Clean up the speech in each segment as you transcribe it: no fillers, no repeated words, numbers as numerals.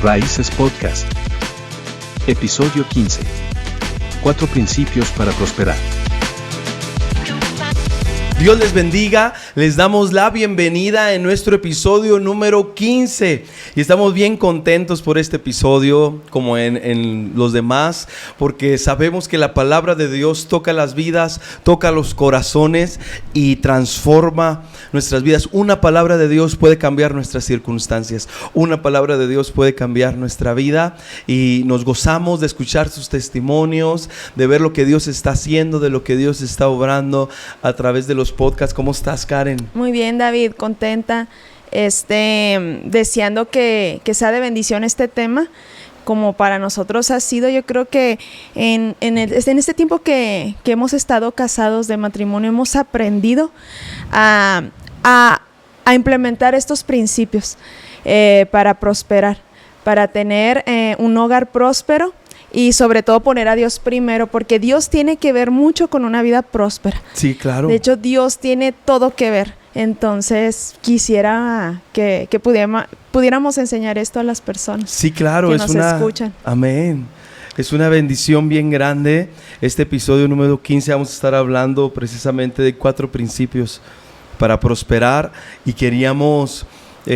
Raíces Podcast. Episodio 15. 4 principios para prosperar. Dios les bendiga, les damos la bienvenida en nuestro episodio número 15 y estamos bien contentos por este episodio como en los demás, porque sabemos que la palabra de Dios toca las vidas, toca los corazones y transforma nuestras vidas. Una palabra de Dios puede cambiar nuestras circunstancias, una palabra de Dios puede cambiar nuestra vida y nos gozamos de escuchar sus testimonios, de ver lo que Dios está haciendo, de lo que Dios está obrando a través de los podcasts. ¿Cómo estás, Karen? Muy bien, David, contenta, deseando que sea de bendición este tema, como para nosotros ha sido. Yo creo que en este tiempo que hemos estado casados de matrimonio, hemos aprendido a implementar estos principios para prosperar, para tener un hogar próspero. Y sobre todo poner a Dios primero, porque Dios tiene que ver mucho con una vida próspera. Sí, claro. De hecho, Dios tiene todo que ver. Entonces, quisiera que pudiéramos enseñar esto a las personas. Sí, claro. Que nos escuchan. Amén. Es una bendición bien grande. Este episodio número 15 vamos a estar hablando precisamente de 4 principios para prosperar. Y queríamos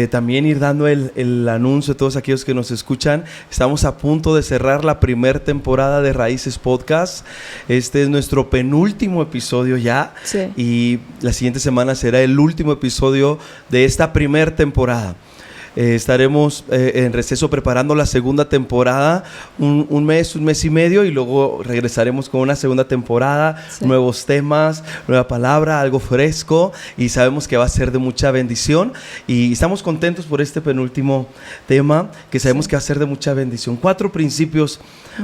también ir dando el anuncio a todos aquellos que nos escuchan. Estamos a punto de cerrar la primera temporada de Raíces Podcast. Este es nuestro penúltimo episodio ya. Sí. Y la siguiente semana será el último episodio de esta primera temporada. Estaremos en receso preparando la segunda temporada, un mes y medio, y luego regresaremos con una segunda temporada, sí. Nuevos temas, nueva palabra, algo fresco, y sabemos que va a ser de mucha bendición, y estamos contentos por este penúltimo tema, que sabemos que va a ser de mucha bendición. 4 principios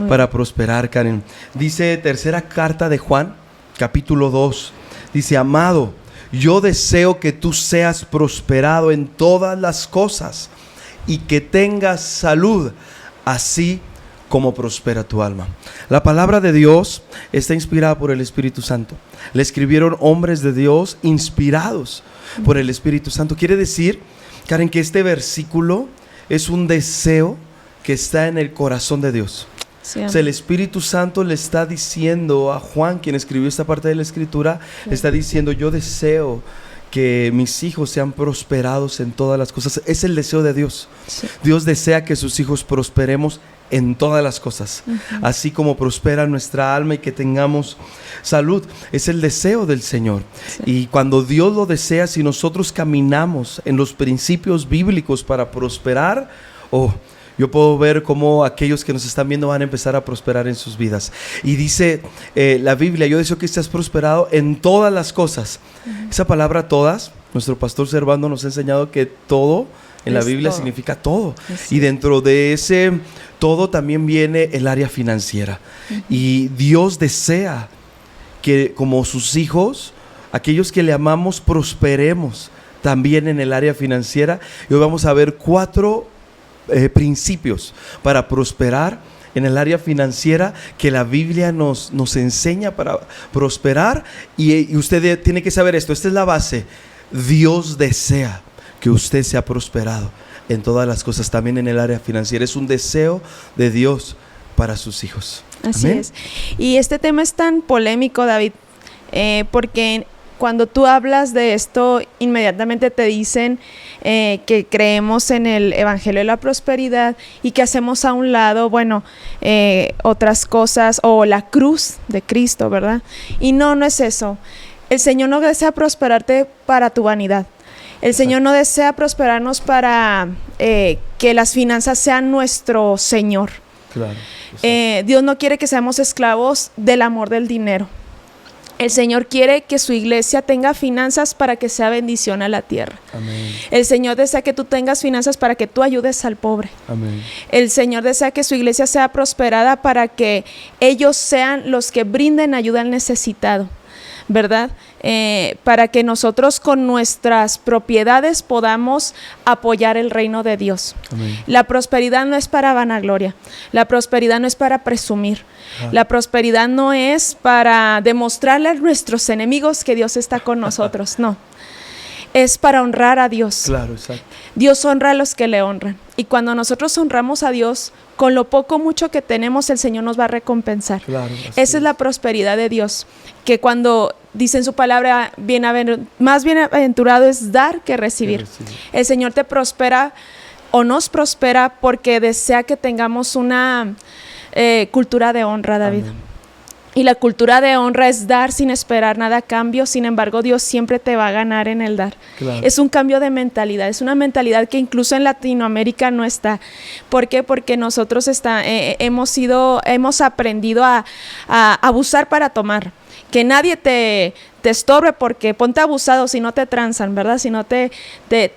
para prosperar, Karen. Dice tercera carta de Juan, capítulo 2, dice: amado, yo deseo que tú seas prosperado en todas las cosas y que tengas salud, así como prospera tu alma. La palabra de Dios está inspirada por el Espíritu Santo. La escribieron hombres de Dios inspirados por el Espíritu Santo. Quiere decir, Karen, que este versículo es un deseo que está en el corazón de Dios. Sí, o sea, el Espíritu Santo le está diciendo a Juan, quien escribió esta parte de la Escritura, sí. Le está diciendo: yo deseo que mis hijos sean prosperados en todas las cosas. Es el deseo de Dios. Sí. Dios desea que sus hijos prosperemos en todas las cosas, así como prospera nuestra alma y que tengamos salud. Es el deseo del Señor. Sí. Y cuando Dios lo desea, si nosotros caminamos en los principios bíblicos para prosperar, yo puedo ver cómo aquellos que nos están viendo van a empezar a prosperar en sus vidas. Y dice la Biblia: yo deseo que estés prosperado en todas las cosas. Esa palabra todas, nuestro pastor Servando nos ha enseñado que todo en la Biblia todo significa todo. Sí. Y dentro de ese todo también viene el área financiera. Y Dios desea que, como sus hijos, aquellos que le amamos, prosperemos también en el área financiera. Y hoy vamos a ver 4 principios para prosperar en el área financiera que la Biblia nos enseña para prosperar. Y usted tiene que saber esto. Esta es la base. Dios desea que usted sea prosperado en todas las cosas, también en el área financiera. Es un deseo de Dios para sus hijos. Así ¿Amén? Es. Y este tema es tan polémico, David, porque cuando tú hablas de esto, inmediatamente te dicen que creemos en el Evangelio de la Prosperidad y que hacemos a un lado, otras cosas, o la cruz de Cristo, ¿verdad? Y no es eso. El Señor no desea prosperarte para tu vanidad. El Señor no desea prosperarnos para que las finanzas sean nuestro Señor. Claro. Dios no quiere que seamos esclavos del amor del dinero. El Señor quiere que su iglesia tenga finanzas para que sea bendición a la tierra. Amén. El Señor desea que tú tengas finanzas para que tú ayudes al pobre. Amén. El Señor desea que su iglesia sea prosperada para que ellos sean los que brinden ayuda al necesitado. ¿verdad? Para que nosotros con nuestras propiedades podamos apoyar el reino de Dios. Amén. La prosperidad no es para vanagloria, la prosperidad no es para presumir, la prosperidad no es para demostrarle a nuestros enemigos que Dios está con nosotros, no. Es para honrar a Dios. Claro, exacto. Dios honra a los que le honran. Y cuando nosotros honramos a Dios, con lo poco mucho que tenemos, el Señor nos va a recompensar. Claro, Esa es la prosperidad de Dios. Que cuando dice en su palabra, más bienaventurado es dar que recibir. El Señor te prospera o nos prospera porque desea que tengamos una cultura de honra, David. Amén. Y la cultura de honra es dar sin esperar nada a cambio. Sin embargo, Dios siempre te va a ganar en el dar. Claro. Es un cambio de mentalidad. Es una mentalidad que incluso en Latinoamérica no está. ¿Por qué? Porque nosotros hemos aprendido a abusar para tomar. Que nadie te estorbe, porque ponte abusado si no te transan, ¿verdad? Si no te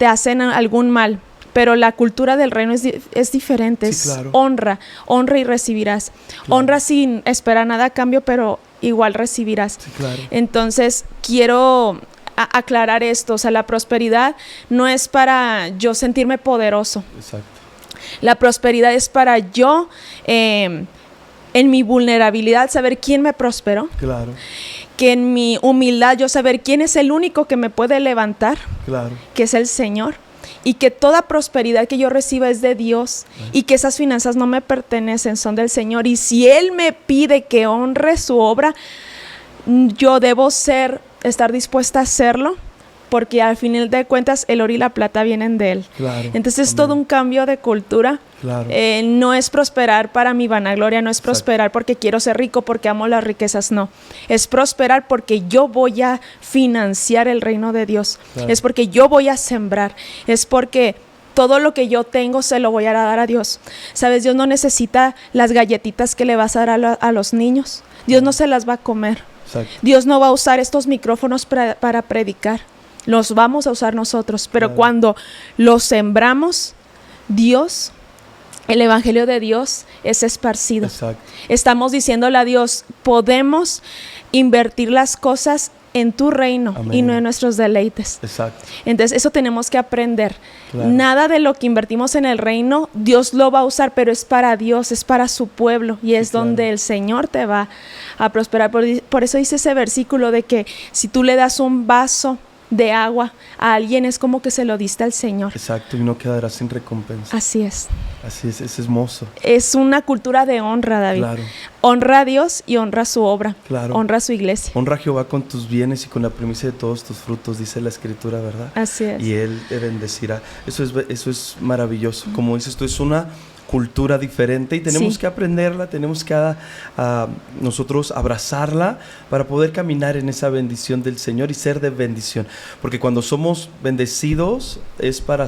hacen algún mal. Pero la cultura del reino es diferente, Sí, claro. honra y recibirás. Claro. Honra sin esperar nada a cambio, pero igual recibirás. Sí, claro. Entonces, quiero aclarar esto, o sea, la prosperidad no es para yo sentirme poderoso. Exacto. La prosperidad es para yo, en mi vulnerabilidad, saber quién me prosperó. Claro. Que en mi humildad yo saber quién es el único que me puede levantar, Claro. que es el Señor. Y que toda prosperidad que yo reciba es de Dios, y que esas finanzas no me pertenecen, son del Señor. Y si Él me pide que honre su obra, yo debo estar dispuesta a hacerlo, porque al final de cuentas el oro y la plata vienen de Él. Claro. Entonces es Amén. todo un cambio de cultura. Claro. No es prosperar para mi vanagloria, no es Exacto. prosperar porque quiero ser rico, porque amo las riquezas, no. Es prosperar porque yo voy a financiar el reino de Dios. Claro. Es porque yo voy a sembrar. Es porque todo lo que yo tengo se lo voy a dar a Dios. ¿Sabes? Dios no necesita las galletitas que le vas a dar a los niños. Dios no se las va a comer. Exacto. Dios no va a usar estos micrófonos para predicar. Los vamos a usar nosotros, pero Claro. cuando los sembramos, Dios, el evangelio de Dios es esparcido. Exacto. Estamos diciéndole a Dios, podemos invertir las cosas en tu reino. Amén. Y no en nuestros deleites. Exacto. Entonces eso tenemos que aprender. Claro. Nada de lo que invertimos en el reino, Dios lo va a usar, pero es para Dios, es para su pueblo, y es claro. donde el Señor te va a prosperar. Por eso dice ese versículo de que si tú le das un vaso de agua a alguien, es como que se lo diste al Señor. Exacto, y no quedará sin recompensa. Así es. Así es hermoso. Es una cultura de honra, David. Claro. Honra a Dios y honra su obra. Claro. Honra a su iglesia. Honra a Jehová con tus bienes y con la primicia de todos tus frutos, dice la Escritura, ¿verdad? Así es. Y Él te bendecirá. Eso es maravilloso. Como dices tú, es una cultura diferente y tenemos Sí. que aprenderla, tenemos que nosotros abrazarla para poder caminar en esa bendición del Señor y ser de bendición. Porque cuando somos bendecidos es para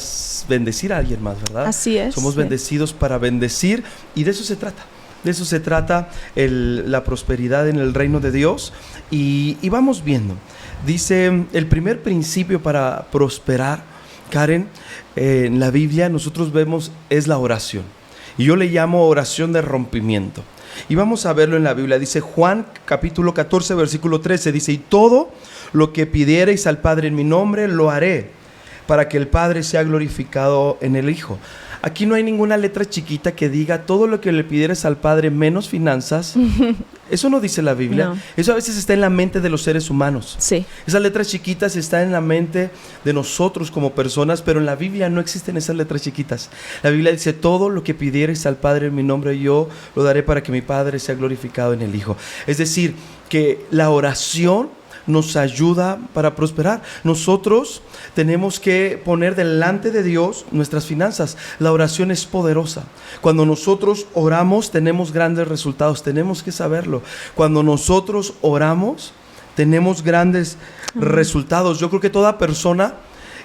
bendecir a alguien más, ¿verdad? Así es. Somos Sí. bendecidos para bendecir, y de eso se trata. De eso se trata la prosperidad en el reino de Dios. Y vamos viendo. Dice, el primer principio para prosperar, Karen, en la Biblia nosotros vemos es la oración. Y yo le llamo oración de rompimiento. Y vamos a verlo en la Biblia. Dice Juan capítulo 14, versículo 13. Dice, y todo lo que pidiereis al Padre en mi nombre, lo haré, para que el Padre sea glorificado en el Hijo. Aquí no hay ninguna letra chiquita que diga todo lo que le pidieres al Padre menos finanzas. Eso no dice la Biblia. No. Eso a veces está en la mente de los seres humanos. Sí. Esas letras chiquitas están en la mente de nosotros como personas, pero en la Biblia no existen esas letras chiquitas. La Biblia dice, todo lo que pidieres al Padre en mi nombre, yo lo daré para que mi Padre sea glorificado en el Hijo. Es decir, que la oración nos ayuda para prosperar. Nosotros tenemos que poner delante de Dios nuestras finanzas. La oración es poderosa. Cuando nosotros oramos, tenemos grandes resultados. Tenemos que saberlo. Cuando nosotros oramos, tenemos grandes resultados. Yo creo que toda persona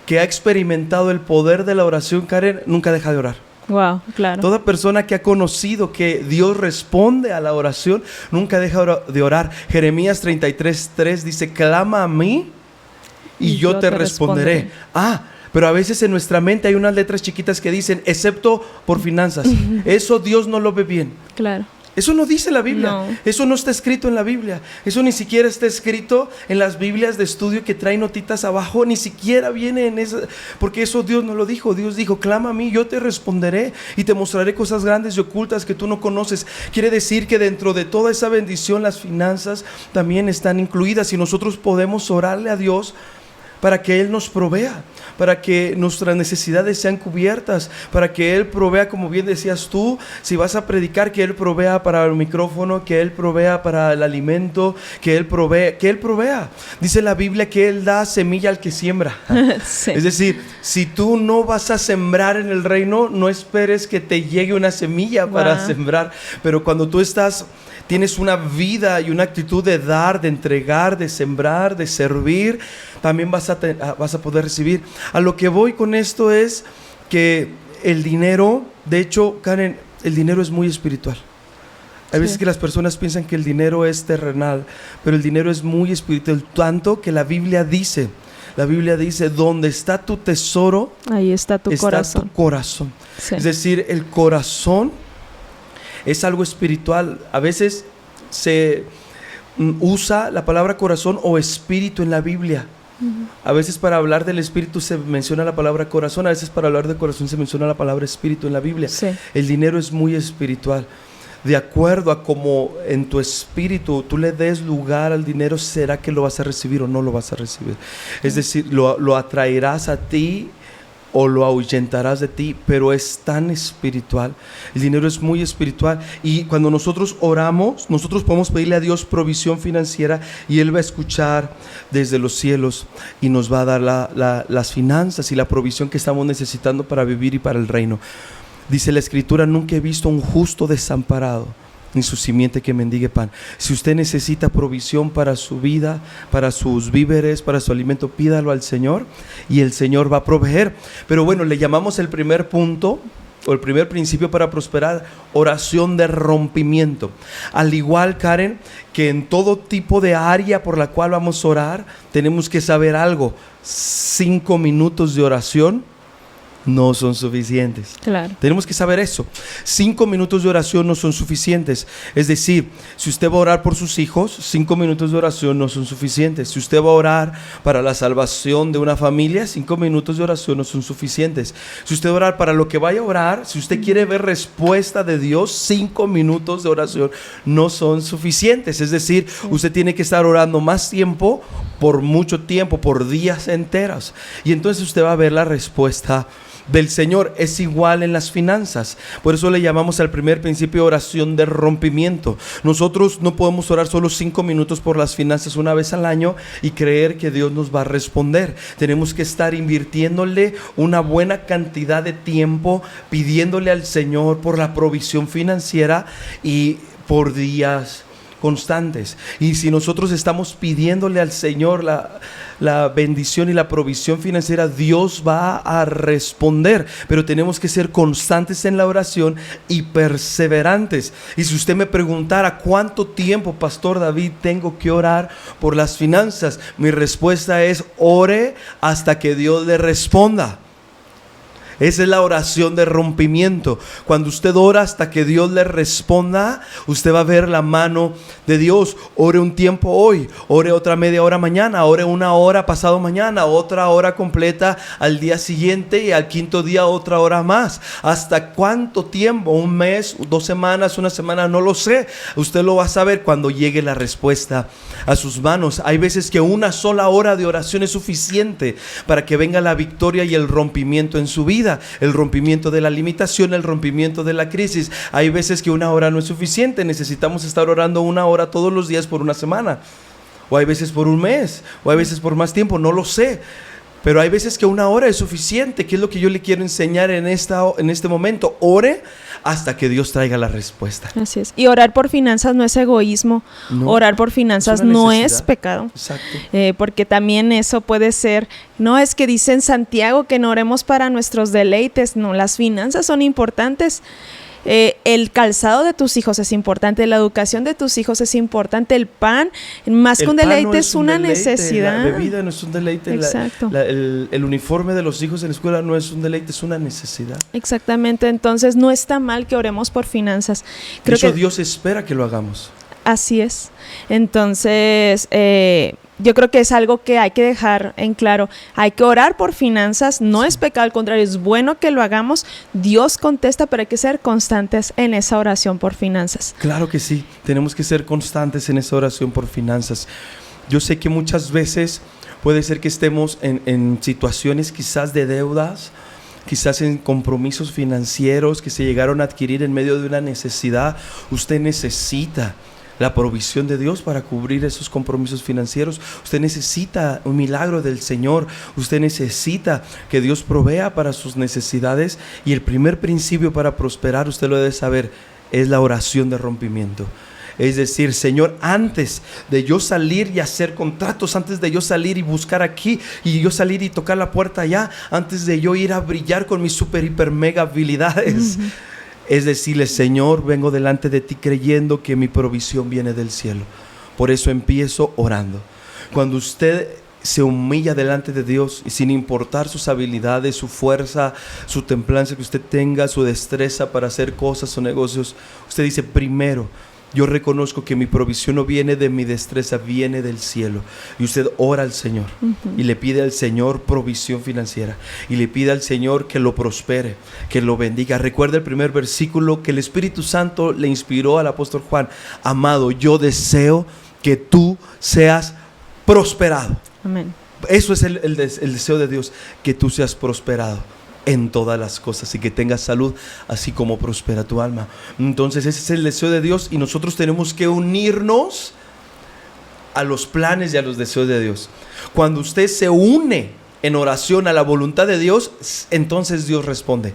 que ha experimentado el poder de la oración, Karen, nunca deja de orar. Wow, claro. Toda persona que ha conocido que Dios responde a la oración, nunca deja de orar. Jeremías 33:3 dice, clama a mí y yo te responderé. Pero a veces en nuestra mente hay unas letras chiquitas que dicen, excepto por finanzas. Eso Dios no lo ve bien. Claro. Eso no dice la Biblia. No. Eso no está escrito en la Biblia. Eso ni siquiera está escrito en las Biblias de estudio que traen notitas abajo. Ni siquiera viene en esa. Porque eso Dios no lo dijo. Dios dijo, clama a mí, yo te responderé y te mostraré cosas grandes y ocultas que tú no conoces. Quiere decir que dentro de toda esa bendición las finanzas también están incluidas y nosotros podemos orarle a Dios para que Él nos provea, para que nuestras necesidades sean cubiertas, para que Él provea, como bien decías tú, si vas a predicar, que Él provea para el micrófono, que Él provea para el alimento, que Él provea. Dice la Biblia que Él da semilla al que siembra. Sí. Es decir, si tú no vas a sembrar en el reino, no esperes que te llegue una semilla para sembrar, pero cuando tú tienes una vida y una actitud de dar, de entregar, de sembrar, de servir, también vas a poder recibir. A lo que voy con esto es que el dinero, de hecho, Karen, el dinero es muy espiritual. Hay veces que las personas piensan que el dinero es terrenal, pero el dinero es muy espiritual, tanto que la Biblia dice, donde está tu tesoro, ahí está tu corazón. Tu corazón. Sí. Es decir, el corazón es algo espiritual. A veces se usa la palabra corazón o espíritu en la Biblia. A veces para hablar del espíritu se menciona la palabra corazón, a veces para hablar de corazón se menciona la palabra espíritu en la Biblia. Sí. El dinero es muy espiritual. De acuerdo a cómo en tu espíritu tú le des lugar al dinero, será que lo vas a recibir o no lo vas a recibir. Es decir, lo atraerás a ti o lo ahuyentarás de ti, pero es tan espiritual. El dinero es muy espiritual y cuando nosotros oramos, nosotros podemos pedirle a Dios provisión financiera y Él va a escuchar desde los cielos y nos va a dar las finanzas y la provisión que estamos necesitando para vivir y para el reino. Dice la Escritura, nunca he visto un justo desamparado, ni su simiente que mendigue pan. Si usted necesita provisión para su vida, para sus víveres, para su alimento, pídalo al Señor y el Señor va a proveer. Pero bueno, le llamamos el primer punto o el primer principio para prosperar, oración de rompimiento. Al igual, Karen, que en todo tipo de área por la cual vamos a orar, tenemos que saber algo. 5 minutos de oración no son suficientes. Claro. Tenemos que saber eso. 5 minutos de oración no son suficientes. Es decir, si usted va a orar por sus hijos, 5 minutos de oración no son suficientes. Si usted va a orar para la salvación de una familia, 5 minutos de oración no son suficientes. Si usted va a orar para lo que vaya a orar, si usted quiere ver respuesta de Dios, 5 minutos de oración no son suficientes. Es decir, usted tiene que estar orando más tiempo, por mucho tiempo, por días enteros. Y entonces usted va a ver la respuesta del Señor. Es igual en las finanzas. Por eso le llamamos al primer principio oración de rompimiento. Nosotros no podemos orar solo 5 minutos por las finanzas una vez al año y creer que Dios nos va a responder. Tenemos que estar invirtiéndole una buena cantidad de tiempo, pidiéndole al Señor por la provisión financiera y por días constantes. Y si nosotros estamos pidiéndole al Señor la bendición y la provisión financiera, Dios va a responder, pero tenemos que ser constantes en la oración y perseverantes. Y si usted me preguntara cuánto tiempo, Pastor David, tengo que orar por las finanzas, mi respuesta es: ore hasta que Dios le responda. Esa es la oración de rompimiento. Cuando usted ora hasta que Dios le responda, usted va a ver la mano de Dios. Ore un tiempo hoy, ore otra media hora mañana, ore 1 hora pasado mañana, otra hora completa al día siguiente y al 5.º día otra hora más. ¿Hasta cuánto tiempo? ¿1 mes? 2 semanas? 1 semana? No lo sé. Usted lo va a saber cuando llegue la respuesta a sus manos. Hay veces que 1 sola hora de oración es suficiente para que venga la victoria y el rompimiento en su vida. El rompimiento de la limitación, el rompimiento de la crisis. Hay veces que 1 hora no es suficiente. Necesitamos estar orando 1 hora todos los días por 1 semana. O hay veces por 1 mes. O hay veces por más tiempo. No lo sé. Pero hay veces que 1 hora es suficiente. ¿Qué es lo que yo le quiero enseñar en este momento? Ore hasta que Dios traiga la respuesta. Así es. Y orar por finanzas no es egoísmo. No, orar por finanzas no es pecado. Exacto. Porque también eso puede ser, no es que dice en Santiago que no oremos para nuestros deleites. No, las finanzas son importantes. el calzado de tus hijos es importante, la educación de tus hijos es importante, el pan, más que un deleite, es una necesidad. La bebida no es un deleite. Exacto. El uniforme de los hijos en la escuela no es un deleite, es una necesidad. Exactamente, entonces no está mal que oremos por finanzas. Creo que Dios espera que lo hagamos. Así es. Entonces, yo creo que es algo que hay que dejar en claro. Hay que orar por finanzas, no es pecado, al contrario, es bueno que lo hagamos. Dios contesta, pero hay que ser constantes en esa oración por finanzas. Claro que sí, tenemos que ser constantes en esa oración por finanzas. Yo sé que muchas veces puede ser que estemos en situaciones quizás de deudas, quizás en compromisos financieros que se llegaron a adquirir en medio de una necesidad. Usted necesita la provisión de Dios para cubrir esos compromisos financieros. Usted necesita un milagro del Señor. Usted necesita que Dios provea para sus necesidades. Y el primer principio para prosperar, usted lo debe saber, es la oración de rompimiento. Es decir, Señor, antes de yo salir y hacer contratos, antes de yo salir y buscar aquí, y yo salir y tocar la puerta allá, antes de yo ir a brillar con mis super, hiper, mega habilidades, es decirle, Señor, vengo delante de ti creyendo que mi provisión viene del cielo. Por eso empiezo orando. Cuando usted se humilla delante de Dios y sin importar sus habilidades, su fuerza, su templanza que usted tenga, su destreza para hacer cosas o negocios, usted dice, primero, yo reconozco que mi provisión no viene de mi destreza, viene del cielo. Y usted ora al Señor y le pide al Señor provisión financiera. Y le pide al Señor que lo prospere, que lo bendiga. Recuerda el primer versículo que el Espíritu Santo le inspiró al apóstol Juan. Amado, yo deseo que tú seas prosperado. Amén. Eso es el deseo de Dios, que tú seas prosperado en todas las cosas y que tengas salud así como prospera tu alma. Entonces ese es el deseo de Dios y nosotros tenemos que unirnos a los planes y a los deseos de Dios. Cuando usted se une en oración a la voluntad de Dios, entonces Dios responde.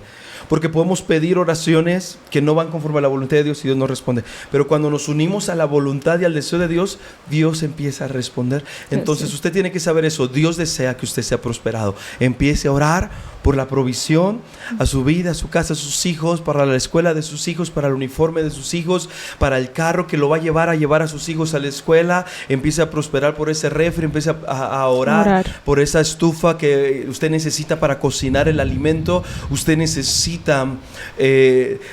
Porque podemos pedir oraciones que no van conforme a la voluntad de Dios y Dios no responde. Pero cuando nos unimos a la voluntad y al deseo de Dios, Dios empieza a responder. Entonces usted tiene que saber eso. Dios desea que usted sea prosperado. Empiece a orar por la provisión a su vida, a su casa, a sus hijos, para la escuela de sus hijos, para el uniforme de sus hijos, para el carro que lo va a llevar a sus hijos a la escuela. Empiece a prosperar por ese refri, empiece a orar por esa estufa que usted necesita para cocinar el alimento. Usted necesita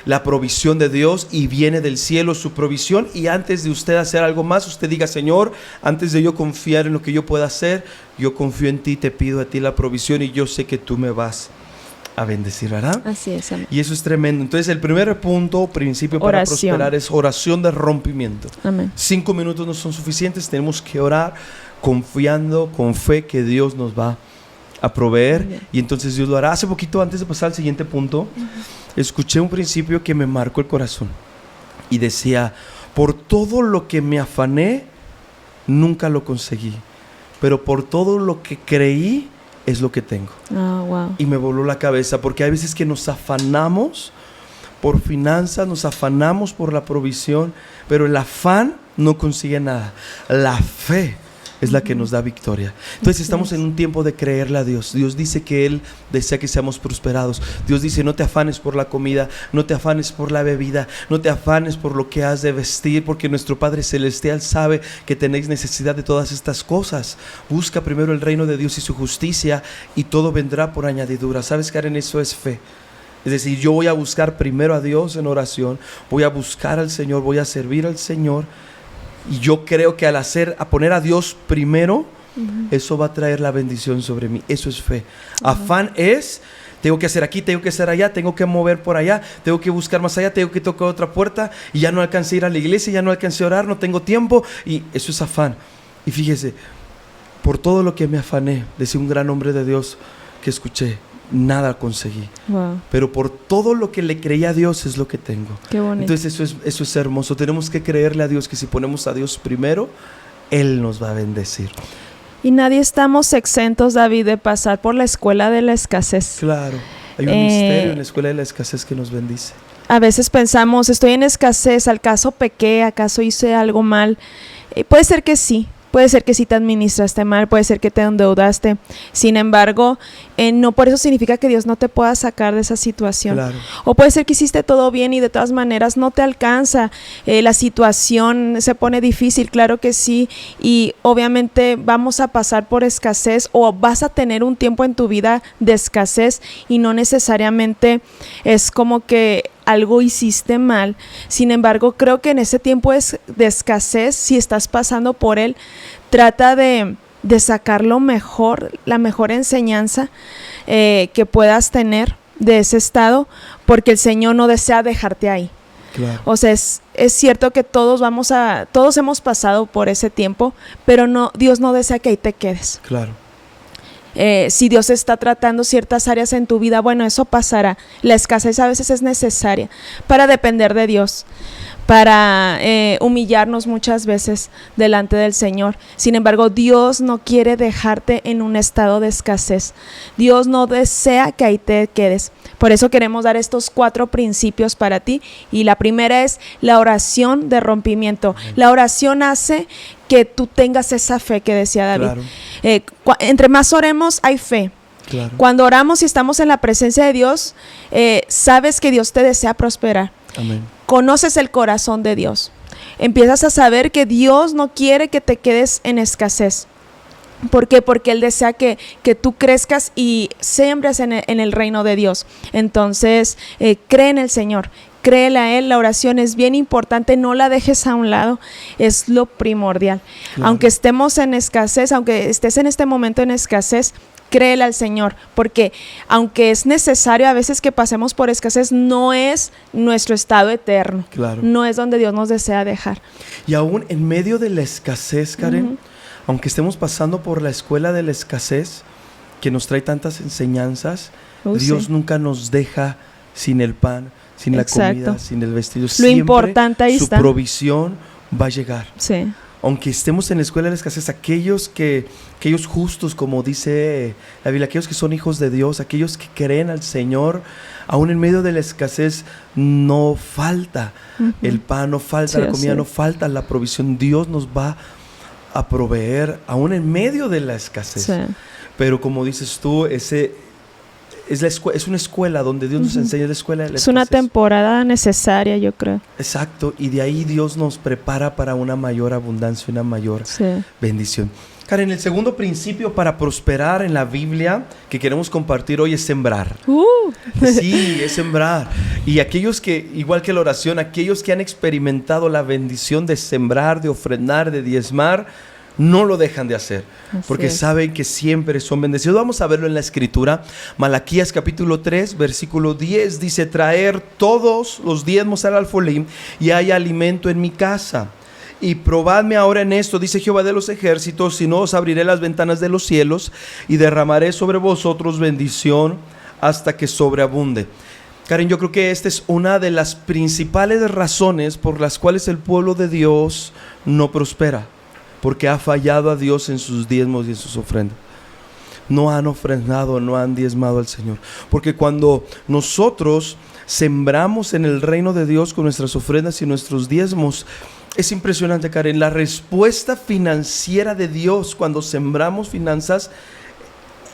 la provisión de Dios y viene del cielo su provisión. Y antes de usted hacer algo más, usted diga, Señor, antes de yo confiar en lo que yo pueda hacer, yo confío en ti, te pido a ti la provisión y yo sé que tú me vas a bendecir, ¿verdad? Así es, amén. Y eso es tremendo. Entonces el primer punto, principio para prosperar, es oración de rompimiento. Amén. 5 minutos no son suficientes, tenemos que orar confiando con fe que Dios nos va a proveer y entonces Dios lo hará. Hace poquito, antes de pasar al siguiente punto, escuché un principio que me marcó el corazón y decía, por todo lo que me afané, nunca lo conseguí, pero por todo lo que creí, es lo que tengo. Wow. Y me voló la cabeza, porque hay veces que nos afanamos por finanzas, nos afanamos por la provisión, pero el afán no consigue nada. La fe es la que nos da victoria. Entonces estamos en un tiempo de creerle a Dios. Dios dice que Él desea que seamos prosperados. Dios dice, no te afanes por la comida, no te afanes por la bebida, no te afanes por lo que has de vestir, porque nuestro Padre Celestial sabe que tenéis necesidad de todas estas cosas. Busca primero el reino de Dios y su justicia y todo vendrá por añadidura. ¿Sabes, Karen? Eso es fe. Es decir, yo voy a buscar primero a Dios en oración, voy a buscar al Señor, voy a servir al Señor. Y yo creo que al poner a Dios primero, eso va a traer la bendición sobre mí. Eso es fe. Afán es, tengo que hacer aquí, tengo que hacer allá, tengo que mover por allá, tengo que buscar más allá, tengo que tocar otra puerta y ya no alcancé a ir a la iglesia, ya no alcancé a orar, no tengo tiempo. Y eso es afán. Y fíjese, por todo lo que me afané, decía un gran hombre de Dios que escuché, nada conseguí. Pero por todo lo que le creí a Dios es lo que tengo. Qué bonito. Entonces eso es hermoso. Tenemos que creerle a Dios que si ponemos a Dios primero, Él nos va a bendecir. Y nadie estamos exentos, David, de pasar por la escuela de la escasez. Claro, hay un misterio en la escuela de la escasez que nos bendice. A veces pensamos, estoy en escasez, ¿acaso pequé? ¿Acaso hice algo mal? Puede ser que sí, puede ser que sí te administraste mal, puede ser que te endeudaste. Sin embargo, no por eso significa que Dios no te pueda sacar de esa situación. Claro. O puede ser que hiciste todo bien y de todas maneras no te alcanza, la situación se pone difícil, claro que sí, y obviamente vamos a pasar por escasez o vas a tener un tiempo en tu vida de escasez y no necesariamente es como que algo hiciste mal. Sin embargo, creo que en ese tiempo de escasez, si estás pasando por él, trata de sacar lo mejor, la mejor enseñanza que puedas tener de ese estado, porque el Señor no desea dejarte ahí. Claro. O sea, es cierto que todos hemos pasado por ese tiempo, pero Dios no desea que ahí te quedes. Claro. Si Dios está tratando ciertas áreas en tu vida, bueno, eso pasará. La escasez a veces es necesaria para depender de Dios, para humillarnos muchas veces delante del Señor. Sin embargo, Dios no quiere dejarte en un estado de escasez. Dios no desea que ahí te quedes. Por eso queremos dar estos 4 principios para ti. Y la primera es la oración de rompimiento. La oración hace que tú tengas esa fe que decía David. Claro. Entre más oremos, hay fe. Claro. Cuando oramos y estamos en la presencia de Dios, sabes que Dios te desea prosperar. Amén. Conoces el corazón de Dios. Empiezas a saber que Dios no quiere que te quedes en escasez. ¿Por qué? Porque Él desea que tú crezcas y siembres en el reino de Dios. Entonces, cree en el Señor. Créele a Él, la oración es bien importante, no la dejes a un lado, es lo primordial. Claro. Aunque estemos en escasez, aunque estés en este momento en escasez, créele al Señor, porque aunque es necesario a veces que pasemos por escasez, no es nuestro estado eterno. Claro. No es donde Dios nos desea dejar. Y aún en medio de la escasez, Karen, aunque estemos pasando por la escuela de la escasez, que nos trae tantas enseñanzas, Dios nunca nos deja sin el pan, sin la comida, sin el vestido. Lo siempre importante ahí su está. provisión va a llegar. Sí. Aunque estemos en la escuela de la escasez, aquellos justos, como dice la Biblia, aquellos que son hijos de Dios, aquellos que creen al Señor, aún en medio de la escasez no falta el pan, no falta la comida, no falta la provisión. Dios nos va a proveer aún en medio de la escasez. Sí. Pero como dices tú, es una escuela donde Dios nos enseña, la escuela de la escasez. Es una temporada necesaria, yo creo. Exacto, y de ahí Dios nos prepara para una mayor abundancia, una mayor bendición. Karen, el segundo principio para prosperar en la Biblia que queremos compartir hoy es sembrar. Sí, es sembrar. Y aquellos que, igual que la oración, aquellos que han experimentado la bendición de sembrar, de ofrendar, de diezmar, no lo dejan de hacer, porque saben que siempre son bendecidos. Vamos a verlo en la Escritura. Malaquías capítulo 3, versículo 10 dice: traer todos los diezmos al alfolí y haya alimento en mi casa. Y probadme ahora en esto, dice Jehová de los ejércitos, si no os abriré las ventanas de los cielos y derramaré sobre vosotros bendición hasta que sobreabunde. Karen, yo creo que esta es una de las principales razones por las cuales el pueblo de Dios no prospera, porque ha fallado a Dios en sus diezmos y en sus ofrendas. No han ofrendado, no han diezmado al Señor. Porque cuando nosotros sembramos en el reino de Dios con nuestras ofrendas y nuestros diezmos, es impresionante, Karen, la respuesta financiera de Dios cuando sembramos finanzas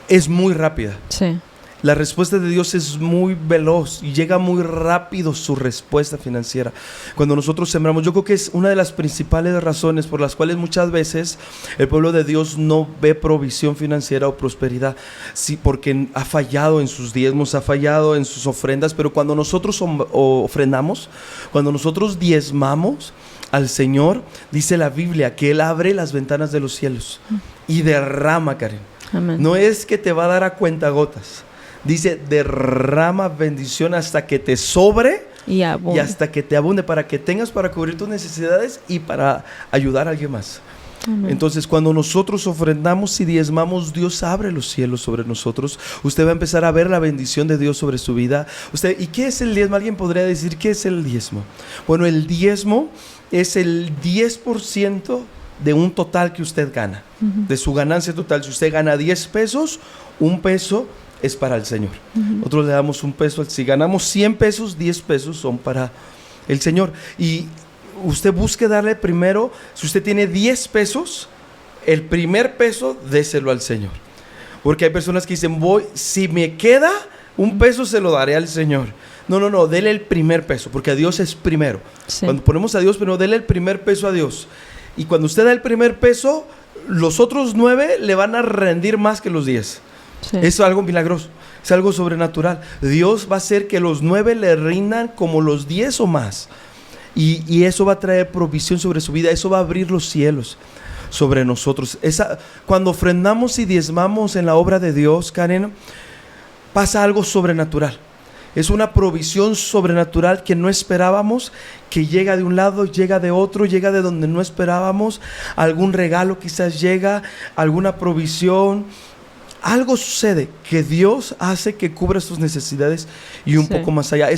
es muy rápida. Sí. La respuesta de Dios es muy veloz y llega muy rápido su respuesta financiera. Cuando nosotros sembramos, yo creo que es una de las principales razones por las cuales muchas veces el pueblo de Dios no ve provisión financiera o prosperidad. Sí, porque ha fallado en sus diezmos, ha fallado en sus ofrendas, pero cuando nosotros ofrendamos, cuando nosotros diezmamos al Señor, dice la Biblia que Él abre las ventanas de los cielos y derrama, Karen. Amén. No es que te va a dar a cuentagotas. Dice, derrama bendición hasta que te sobre y hasta que te abunde, para que tengas para cubrir tus necesidades y para ayudar a alguien más. Amén. Entonces, cuando nosotros ofrendamos y diezmamos, Dios abre los cielos sobre nosotros. Usted va a empezar a ver la bendición de Dios sobre su vida. ¿Y qué es el diezmo? Alguien podría decir, ¿qué es el diezmo? Bueno, el diezmo es el 10% de un total que usted gana, de su ganancia total. Si usted gana 10 pesos, un peso es para el Señor. Nosotros le damos un peso. Si ganamos 100 pesos, 10 pesos son para el Señor. Y usted busque darle primero, si usted tiene 10 pesos, el primer peso, déselo al Señor. Porque hay personas que dicen, si me queda un peso, se lo daré al Señor. No, dele el primer peso, porque a Dios es primero. Sí. Cuando ponemos a Dios primero, dele el primer peso a Dios. Y cuando usted da el primer peso, los otros 9 le van a rendir más que los 10. Sí. Eso es algo milagroso, es algo sobrenatural. Dios va a hacer que los 9 le rindan como los 10 o más. Y eso va a traer provisión sobre su vida, eso va a abrir los cielos sobre nosotros. Cuando ofrendamos y diezmamos en la obra de Dios, Karen, pasa algo sobrenatural. Es una provisión sobrenatural que no esperábamos, que llega de un lado, llega de otro, llega de donde no esperábamos. Algún regalo quizás llega, alguna provisión. Algo sucede que Dios hace que cubra tus necesidades y un poco más allá.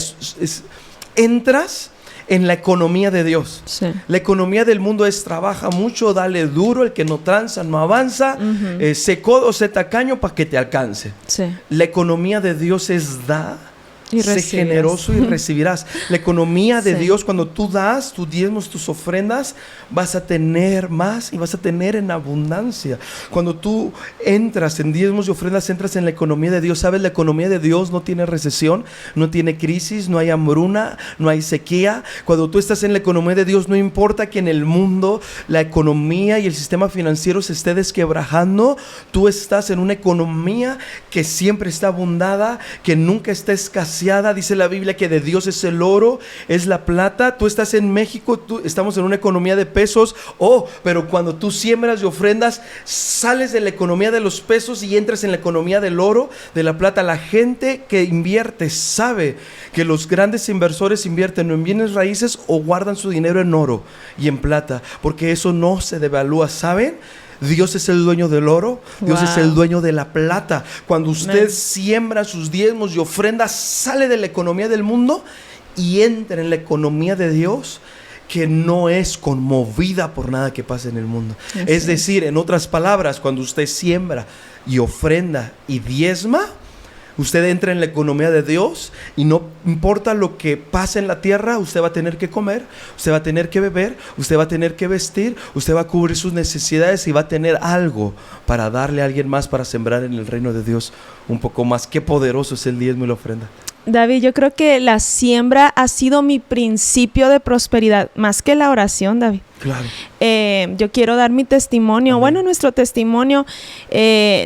Entras en la economía de Dios. Sí. La economía del mundo es trabaja mucho, dale duro, el que no tranza no avanza, sé codo o sé tacaño para que te alcance. Sí. La economía de Dios es da. Sé generoso y recibirás. La economía de Dios, cuando tú das tus diezmos, tus ofrendas, vas a tener más y vas a tener en abundancia. Cuando tú entras en diezmos y ofrendas, entras en la economía de Dios. ¿Sabes? La economía de Dios no tiene recesión, no tiene crisis, no hay hambruna, no hay sequía. Cuando tú estás en la economía de Dios, no importa que en el mundo la economía y el sistema financiero se esté desquebrajando, tú estás en una economía que siempre está abundada, que nunca está escaseada. Dice la Biblia que de Dios es el oro, es la plata. Tú estás en México, estamos en una economía de pesos. Pero cuando tú siembras y ofrendas, sales de la economía de los pesos y entras en la economía del oro, de la plata. La gente que invierte sabe que los grandes inversores invierten en bienes raíces o guardan su dinero en oro y en plata, porque eso no se devalúa, ¿saben? Dios es el dueño del oro, Dios es el dueño de la plata. Cuando usted siembra sus diezmos y ofrendas, sale de la economía del mundo y entra en la economía de Dios, que no es conmovida por nada que pase en el mundo. Es decir, en otras palabras, cuando usted siembra y ofrenda y diezma, usted entra en la economía de Dios y no importa lo que pase en la tierra, usted va a tener que comer, usted va a tener que beber, usted va a tener que vestir, usted va a cubrir sus necesidades y va a tener algo para darle a alguien más, para sembrar en el reino de Dios un poco más. Qué poderoso es el diezmo y la ofrenda. David, yo creo que la siembra ha sido mi principio de prosperidad, más que la oración, David. Claro. Yo quiero dar mi testimonio. Amén. Bueno, nuestro testimonio,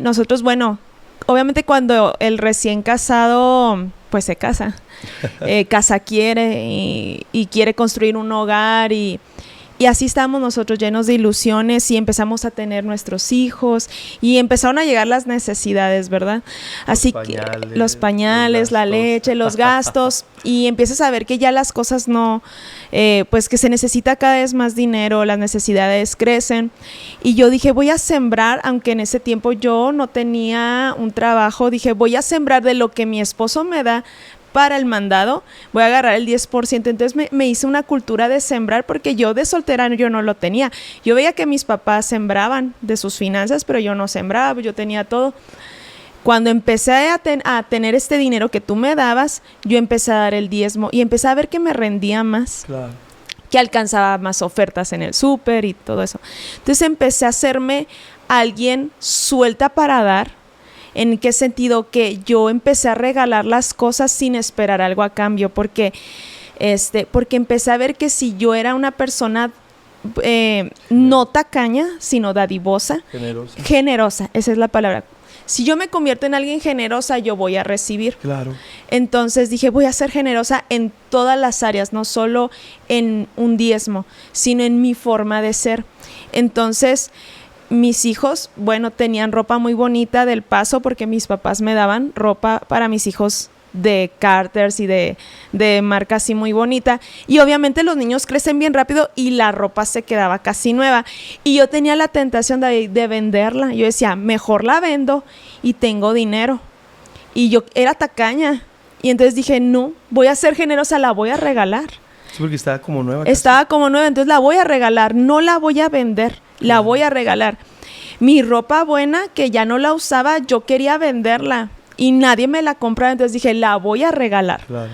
nosotros, obviamente cuando el recién casado pues se casa, casa quiere y quiere construir un hogar y así estamos nosotros llenos de ilusiones y empezamos a tener nuestros hijos y empezaron a llegar las necesidades, ¿verdad? Así que los pañales, la leche, los gastos y empiezas a ver que ya las cosas no, pues que se necesita cada vez más dinero, las necesidades crecen y yo dije voy a sembrar, aunque en ese tiempo yo no tenía un trabajo, dije voy a sembrar de lo que mi esposo me da para el mandado, voy a agarrar el 10%. Entonces me hice una cultura de sembrar porque yo de soltera yo no lo tenía. Yo veía que mis papás sembraban de sus finanzas, pero yo no sembraba, yo tenía todo. Cuando empecé a tener este dinero que tú me dabas, yo empecé a dar el diezmo y empecé a ver que me rendía más. Claro. Que alcanzaba más ofertas en el súper y todo eso. Entonces empecé a hacerme alguien suelta para dar. ¿En qué sentido? Que yo empecé a regalar las cosas sin esperar algo a cambio, porque empecé a ver que si yo era una persona no tacaña, sino dadivosa, generosa, esa es la palabra. Si yo me convierto en alguien generosa, yo voy a recibir. Claro. Entonces dije, voy a ser generosa en todas las áreas, no solo en un diezmo, sino en mi forma de ser. Entonces mis hijos, tenían ropa muy bonita del Paso porque mis papás me daban ropa para mis hijos de Carters y de marca así muy bonita. Y obviamente los niños crecen bien rápido y la ropa se quedaba casi nueva. Y yo tenía la tentación de venderla. Yo decía, mejor la vendo y tengo dinero. Y yo era tacaña. Y entonces dije, no, voy a ser generosa, la voy a regalar. Sí, porque estaba como nueva. Estaba como nueva, entonces la voy a regalar, no la voy a vender, la voy a regalar. Mi ropa buena, que ya no la usaba, yo quería venderla y nadie me la compraba, entonces dije, la voy a regalar. Claro.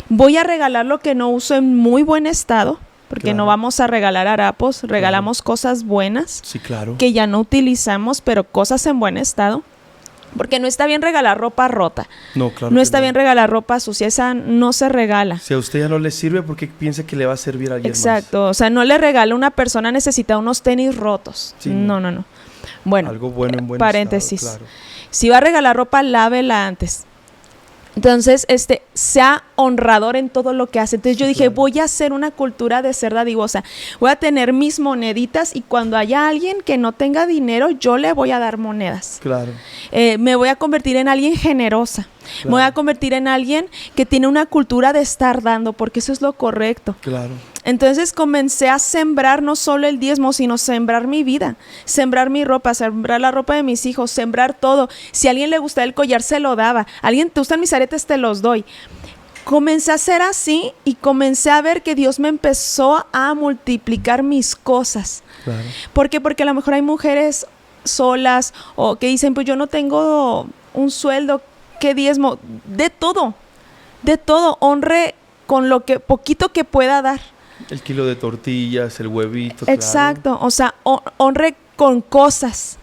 Voy a regalar lo que no uso en muy buen estado porque no vamos a regalar harapos, regalamos cosas buenas Sí, claro. que ya no utilizamos, pero cosas en buen estado. Porque no está bien regalar ropa rota. No, claro. No está bien regalar ropa sucia, esa no se regala. Si a usted ya no le sirve, ¿por qué piensa que le va a servir a alguien más? Exacto, o sea, no le regala a una persona necesita unos tenis rotos. Sí, no. Bueno, algo bueno en buen paréntesis. estado, claro. Si va a regalar ropa, lávela antes. Entonces, sea honrador en todo lo que hace. Entonces yo dije, claro. voy a hacer una cultura de ser dadivosa. Voy a tener mis moneditas y cuando haya alguien que no tenga dinero, yo le voy a dar monedas. Claro. Me voy a convertir en alguien generosa. Me voy a convertir en alguien que tiene una cultura de estar dando, porque eso es lo correcto. Claro. Entonces comencé a sembrar no solo el diezmo, sino sembrar mi vida, sembrar mi ropa, sembrar la ropa de mis hijos, sembrar todo. Si a alguien le gustaba el collar, se lo daba. ¿Alguien te gustan mis aretes? Te los doy. Comencé a hacer así y comencé a ver que Dios me empezó a multiplicar mis cosas. Claro. ¿Por qué? Porque a lo mejor hay mujeres solas o que dicen, pues yo no tengo un sueldo, ¿qué diezmo? De todo, honre con lo que poquito que pueda dar. El kilo de tortillas, el huevito. Exacto, Claro. o sea, honre con cosas.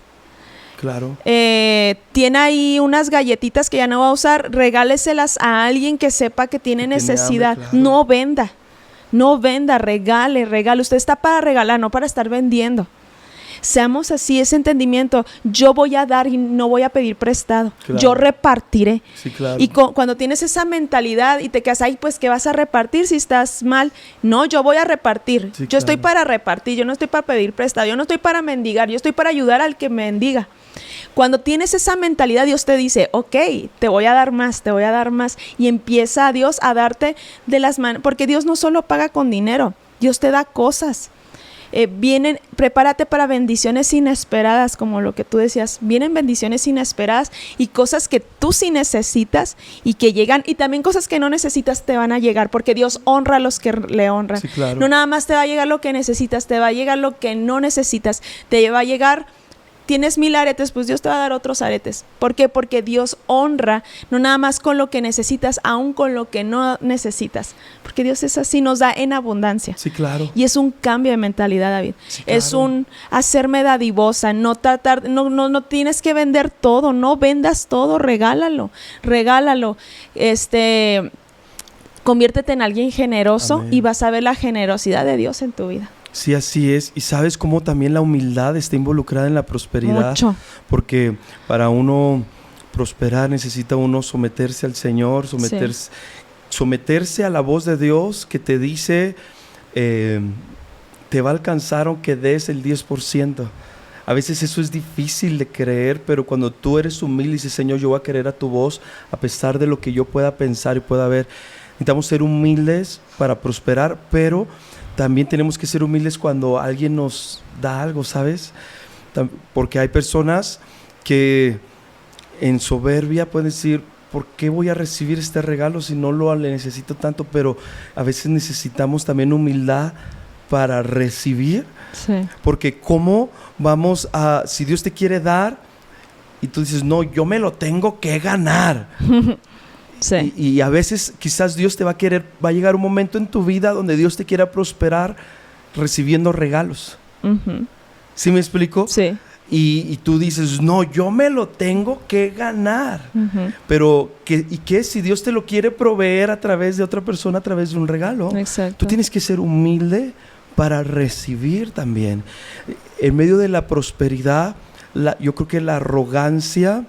Claro. Tiene ahí unas galletitas que ya no va a usar, regáleselas a alguien que sepa que tiene necesidad. Hambre, claro. No venda, regale. Usted está para regalar, no para estar vendiendo. Seamos así, ese entendimiento. Yo voy a dar y no voy a pedir prestado. Claro. Yo repartiré. Sí, claro. Y cuando tienes esa mentalidad y te quedas, ay, pues, ¿qué vas a repartir si estás mal? No, yo voy a repartir. Sí, yo estoy claro. para repartir, yo no estoy para pedir prestado, yo no estoy para mendigar, yo estoy para ayudar al que mendiga. Cuando tienes esa mentalidad, Dios te dice, ok, te voy a dar más, y empieza a Dios a darte de las manos, porque Dios no solo paga con dinero, Dios te da cosas. Prepárate para bendiciones inesperadas, como lo que tú decías, vienen bendiciones inesperadas y cosas que tú sí necesitas y que llegan, y también cosas que no necesitas te van a llegar, porque Dios honra a los que le honran. Sí, claro. No nada más te va a llegar lo que necesitas, te va a llegar lo que no necesitas, te va a llegar. Tienes 1000 aretes, pues Dios te va a dar otros aretes. ¿Por qué? Porque Dios honra, no nada más con lo que necesitas, aún con lo que no necesitas. Porque Dios es así, nos da en abundancia. Sí, claro. Y es un cambio de mentalidad, David. Sí, claro. Es un hacerme dadivosa, no tienes que vender todo, no vendas todo, regálalo. Conviértete en alguien generoso. Amén. Y vas a ver la generosidad de Dios en tu vida. Sí, así es. Y sabes cómo también la humildad está involucrada en la prosperidad. Mucho. Porque para uno prosperar necesita uno someterse al Señor, someterse a la voz de Dios que te dice, te va a alcanzar aunque des el 10%. A veces eso es difícil de creer, pero cuando tú eres humilde y dices, Señor, yo voy a querer a tu voz a pesar de lo que yo pueda pensar y pueda ver. Necesitamos ser humildes para prosperar, pero también tenemos que ser humildes cuando alguien nos da algo, ¿sabes? Porque hay personas que en soberbia pueden decir, ¿por qué voy a recibir este regalo si no lo necesito tanto? Pero a veces necesitamos también humildad para recibir. Sí. Porque ¿cómo vamos a, si Dios te quiere dar y tú dices, no, yo me lo tengo que ganar? Sí. Y a veces quizás Dios te va a llegar un momento en tu vida donde Dios te quiera prosperar recibiendo regalos. Uh-huh. ¿Sí me explico? Sí. Y tú dices, no, yo me lo tengo que ganar. Uh-huh. Pero, ¿qué si Dios te lo quiere proveer a través de otra persona, a través de un regalo? Exacto. Tú tienes que ser humilde para recibir también. En medio de la prosperidad, yo creo que la arrogancia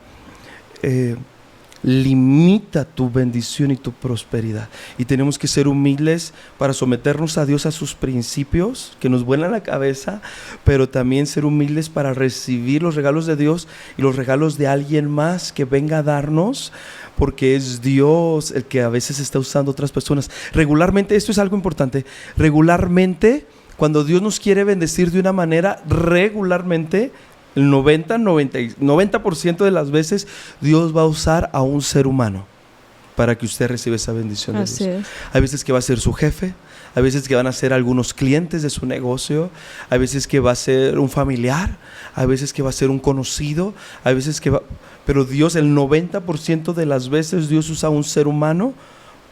limita tu bendición y tu prosperidad. Y tenemos que ser humildes para someternos a Dios, a sus principios, que nos vuelan la cabeza, pero también ser humildes para recibir los regalos de Dios y los regalos de alguien más que venga a darnos, porque es Dios el que a veces está usando otras personas. Regularmente, esto es algo importante, regularmente, cuando Dios nos quiere bendecir de una manera, regularmente, el 90% de las veces Dios va a usar a un ser humano para que usted reciba esa bendición de Así Dios. es. Hay veces que va a ser su jefe, hay veces que van a ser algunos clientes de su negocio, hay veces que va a ser un familiar, hay veces que va a ser un conocido, hay veces que va... Pero Dios, el 90% de las veces Dios usa a un ser humano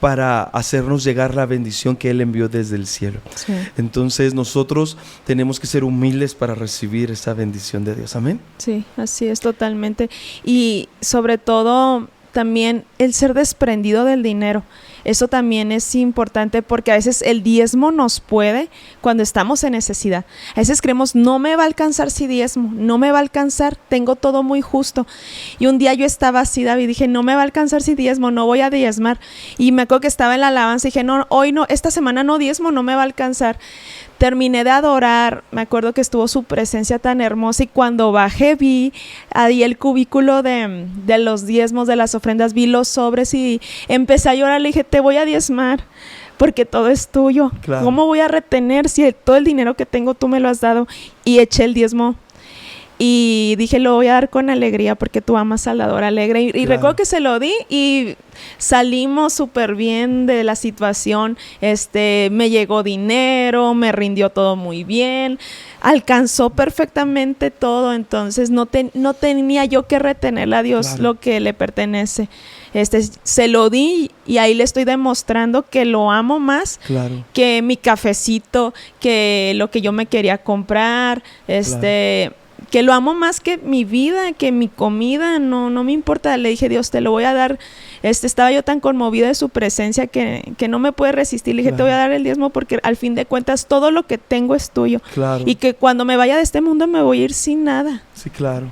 para hacernos llegar la bendición que Él envió desde el cielo. Sí. Entonces nosotros tenemos que ser humildes para recibir esa bendición de Dios. Amén. Sí, así es totalmente. Y sobre todo también el ser desprendido del dinero. Eso también es importante porque a veces el diezmo nos puede cuando estamos en necesidad. A veces creemos, no me va a alcanzar si diezmo, no me va a alcanzar, tengo todo muy justo. Y un día yo estaba así, David, dije, no me va a alcanzar si diezmo, no voy a diezmar. Y me acuerdo que estaba en la alabanza y dije, no, hoy no, esta semana no diezmo, no me va a alcanzar. Terminé de adorar, me acuerdo que estuvo su presencia tan hermosa y cuando bajé vi ahí el cubículo de los diezmos, de las ofrendas, vi los sobres y empecé a llorar, le dije, te voy a diezmar porque todo es tuyo. Claro. ¿Cómo voy a retener si todo el dinero que tengo tú me lo has dado? Y eché el diezmo. Y dije, lo voy a dar con alegría porque tú amas al dador alegre. Y Claro. recuerdo que se lo di y salimos súper bien de la situación. Me llegó dinero, me rindió todo muy bien, alcanzó perfectamente todo. Entonces no tenía yo que retenerle a Dios Claro. lo que le pertenece. Se lo di y ahí le estoy demostrando que lo amo más Claro. que mi cafecito, que lo que yo me quería comprar, que lo amo más que mi vida, que mi comida, no me importa. Le dije, Dios, te lo voy a dar. Estaba yo tan conmovida de su presencia que no me puede resistir. Le dije, Claro. te voy a dar el diezmo porque al fin de cuentas todo lo que tengo es tuyo. Claro. Y que cuando me vaya de este mundo me voy a ir sin nada. Sí, claro.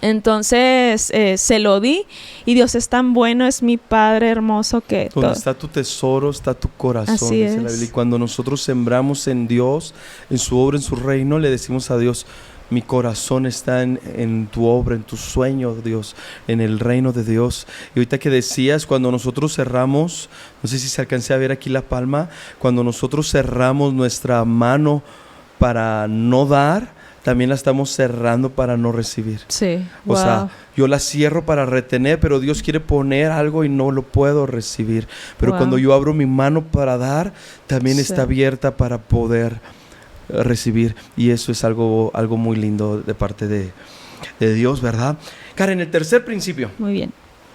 Entonces se lo di y Dios es tan bueno, es mi Padre hermoso que Donde todo. está tu tesoro, está tu corazón, Así dice la es. Biblia. Y cuando nosotros sembramos en Dios, en su obra, en su reino, le decimos a Dios, mi corazón está en tu obra, en tu sueño, Dios, en el reino de Dios. Y ahorita que decías, cuando nosotros cerramos, no sé si se alcance a ver aquí la palma, cuando nosotros cerramos nuestra mano para no dar, también la estamos cerrando para no recibir. Sí, O sea, yo la cierro para retener, pero Dios quiere poner algo y no lo puedo recibir. Pero Wow. cuando yo abro mi mano para dar, también Sí. está abierta para poder recibir. Y eso es algo muy lindo de parte de Dios, ¿verdad? Karen, el tercer principio muy bien.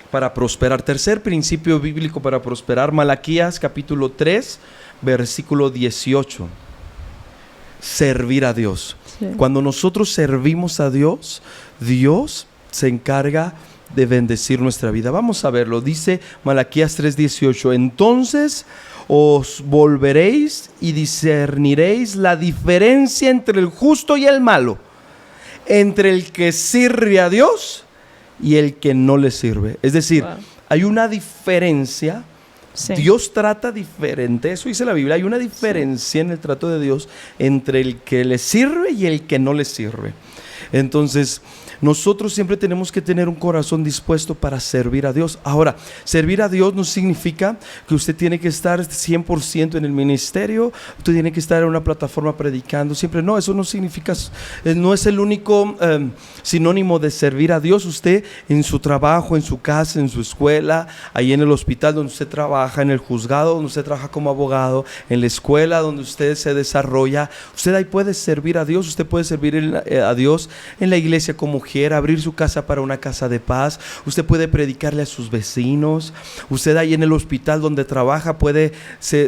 para prosperar, tercer principio bíblico para prosperar, Malaquías capítulo 3, versículo 18. Servir a Dios. Sí. Cuando nosotros servimos a Dios, Dios se encarga de bendecir nuestra vida. Vamos a verlo. Dice Malaquías 3:18. Entonces os volveréis y discerniréis la diferencia entre el justo y el malo, entre el que sirve a Dios y el que no le sirve. Es decir, Wow. hay una diferencia. Sí. Dios trata diferente, eso dice la Biblia, hay una diferencia en el trato de Dios entre el que le sirve y el que no le sirve. Entonces, nosotros siempre tenemos que tener un corazón dispuesto para servir a Dios. Ahora, servir a Dios no significa que usted tiene que estar 100% en el ministerio, usted tiene que estar en una plataforma predicando siempre. No, eso no significa, no es el único sinónimo de servir a Dios. Usted en su trabajo, en su casa, en su escuela, ahí en el hospital donde usted trabaja, en el juzgado donde usted trabaja como abogado, en la escuela donde usted se desarrolla, usted ahí puede servir a Dios. Usted puede servir a Dios en la iglesia como quiera, abrir su casa para una casa de paz. Usted puede predicarle a sus vecinos. Usted ahí en el hospital donde trabaja puede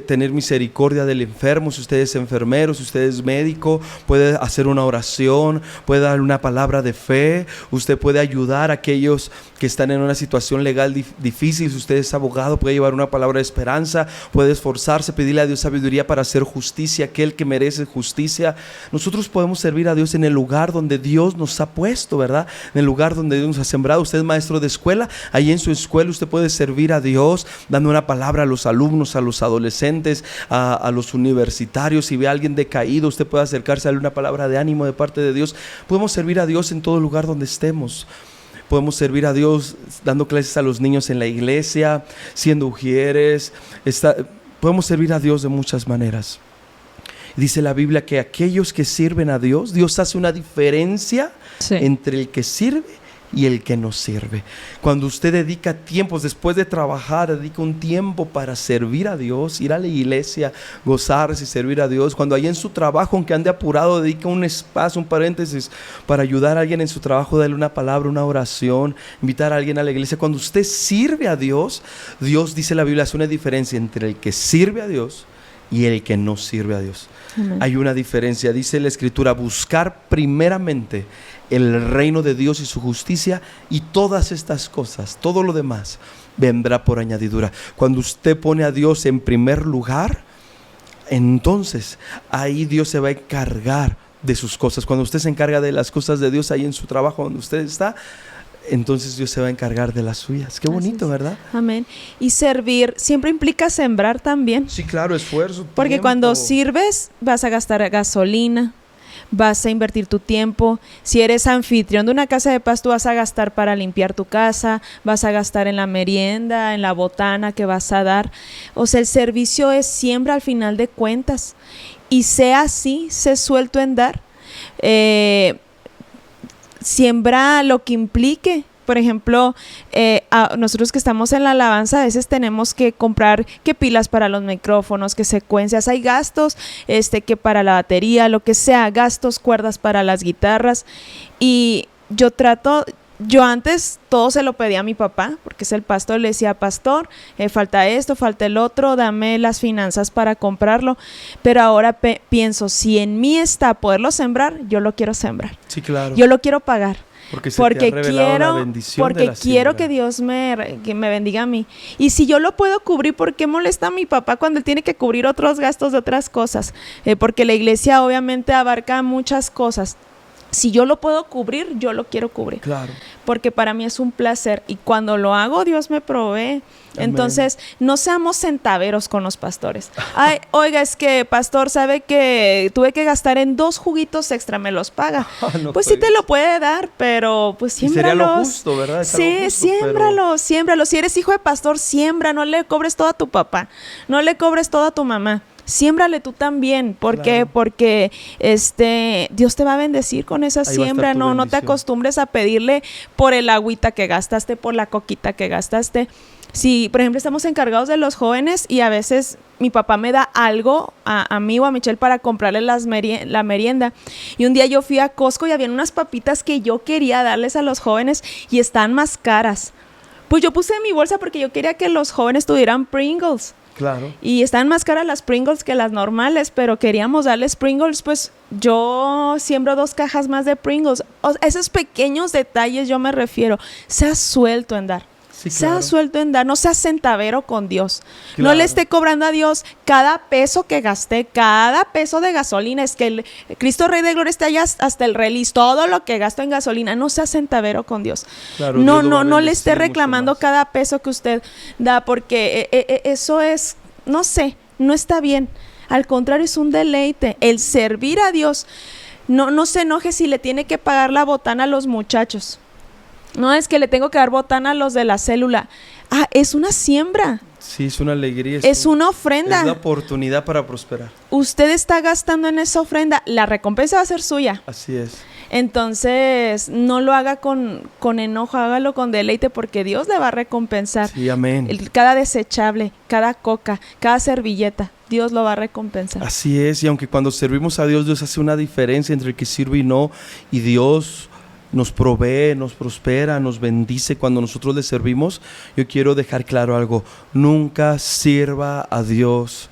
tener misericordia del enfermo. Si usted es enfermero, si usted es médico, puede hacer una oración, puede dar una palabra de fe. Usted puede ayudar a aquellos que están en una situación legal difícil. Si usted es abogado, puede llevar una palabra de esperanza, puede esforzarse, pedirle a Dios sabiduría para hacer justicia, aquel que merece justicia. Nosotros podemos servir a Dios en el lugar donde Dios nos ha puesto, ¿verdad? En el lugar donde Dios nos ha sembrado. Usted es maestro de escuela, ahí en su escuela usted puede servir a Dios dando una palabra a los alumnos, a los adolescentes, a los universitarios. Si ve a alguien decaído, usted puede acercarse a darle una palabra de ánimo de parte de Dios. Podemos servir a Dios en todo lugar donde estemos. Podemos servir a Dios dando clases a los niños en la iglesia, siendo ujieres. Podemos servir a Dios de muchas maneras. Dice la Biblia que aquellos que sirven a Dios, Dios hace una diferencia Sí. entre el que sirve y el que no sirve. Cuando usted dedica tiempos, después de trabajar, dedica un tiempo para servir a Dios, ir a la iglesia, gozarse y servir a Dios. Cuando ahí en su trabajo, aunque ande apurado, dedica un espacio, un paréntesis para ayudar a alguien en su trabajo, darle una palabra, una oración, invitar a alguien a la iglesia. Cuando usted sirve a Dios, Dios, dice la Biblia, hace una diferencia entre el que sirve a Dios y el que no sirve a Dios. Amén. Hay una diferencia, dice la Escritura, buscar primeramente el reino de Dios y su justicia, y todas estas cosas, todo lo demás, vendrá por añadidura. Cuando usted pone a Dios en primer lugar, entonces ahí Dios se va a encargar de sus cosas. Cuando usted se encarga de las cosas de Dios ahí en su trabajo donde usted está, entonces Dios se va a encargar de las suyas. Qué bonito, ¿verdad? Amén. Y servir siempre implica sembrar también. Sí, claro, esfuerzo. Porque tiempo. cuando sirves vas a gastar gasolina, vas a invertir tu tiempo. Si eres anfitrión de una casa de paz, tú vas a gastar para limpiar tu casa, vas a gastar en la merienda, en la botana que vas a dar. O sea, el servicio es siembra al final de cuentas. Y sea así, sé suelto en dar. Siembra lo que implique. Por ejemplo, nosotros que estamos en la alabanza, a veces tenemos que comprar que pilas para los micrófonos, que secuencias, hay gastos, que para la batería, lo que sea, gastos, cuerdas para las guitarras. Y yo antes todo se lo pedía a mi papá, porque es el pastor, le decía, pastor, falta esto, falta el otro, dame las finanzas para comprarlo. Pero ahora pienso, si en mí está poderlo sembrar, yo lo quiero sembrar. Sí, claro. Yo lo quiero pagar. Porque quiero que Dios que me bendiga a mí. Y si yo lo puedo cubrir, ¿por qué molesta a mi papá cuando él tiene que cubrir otros gastos de otras cosas? Porque la iglesia obviamente abarca muchas cosas. Si yo lo puedo cubrir, yo lo quiero cubrir. Claro. Porque para mí es un placer. Y cuando lo hago, Dios me provee. Amén. Entonces, no seamos centaveros con los pastores. Ay, oiga, es que pastor sabe que tuve que gastar en 2 juguitos extra, ¿me los paga? No pues sí te lo puede dar, pero pues siémbralos. Sería lo justo, ¿verdad? Sí, siémbralos. Si eres hijo de pastor, siembra. No le cobres todo a tu papá. No le cobres todo a tu mamá. Siémbrale tú también. ¿Por qué? Porque Dios te va a bendecir con esa siembra. No te acostumbres a pedirle por el agüita que gastaste, por la coquita que gastaste. Si, por ejemplo, estamos encargados de los jóvenes y a veces mi papá me da algo a mí o a Michelle para comprarle la merienda. Y un día yo fui a Costco y habían unas papitas que yo quería darles a los jóvenes y están más caras. Pues yo puse en mi bolsa porque yo quería que los jóvenes tuvieran Pringles. Claro. Y están más caras las Pringles que las normales, pero queríamos darles Pringles, pues yo siembro 2 cajas más de Pringles. Esos pequeños detalles yo me refiero. Sea suelto en dar. Sí, claro. Sea suelto en dar, no sea centavero con Dios. Claro. No le esté cobrando a Dios cada peso que gasté, cada peso de gasolina. Es que el Cristo Rey de Gloria está allá hasta el release, todo lo que gasto en gasolina. No sea centavero con Dios. Claro, no le esté reclamando cada peso que usted da, porque eso es, no sé, no está bien. Al contrario, es un deleite. El servir a Dios, no se enoje si le tiene que pagar la botana a los muchachos. No es que le tengo que dar botana a los de la célula. Es una siembra. Sí, es una alegría. Es una ofrenda. Es la oportunidad para prosperar. Usted está gastando en esa ofrenda. La recompensa va a ser suya. Así es. Entonces, no lo haga con enojo, hágalo con deleite, porque Dios le va a recompensar. Sí, amén. Cada desechable, cada coca, cada servilleta, Dios lo va a recompensar. Así es, y aunque cuando servimos a Dios, Dios hace una diferencia entre el que sirve y no, y Dios nos provee, nos prospera, nos bendice cuando nosotros le servimos. Yo quiero dejar claro algo: nunca sirva a Dios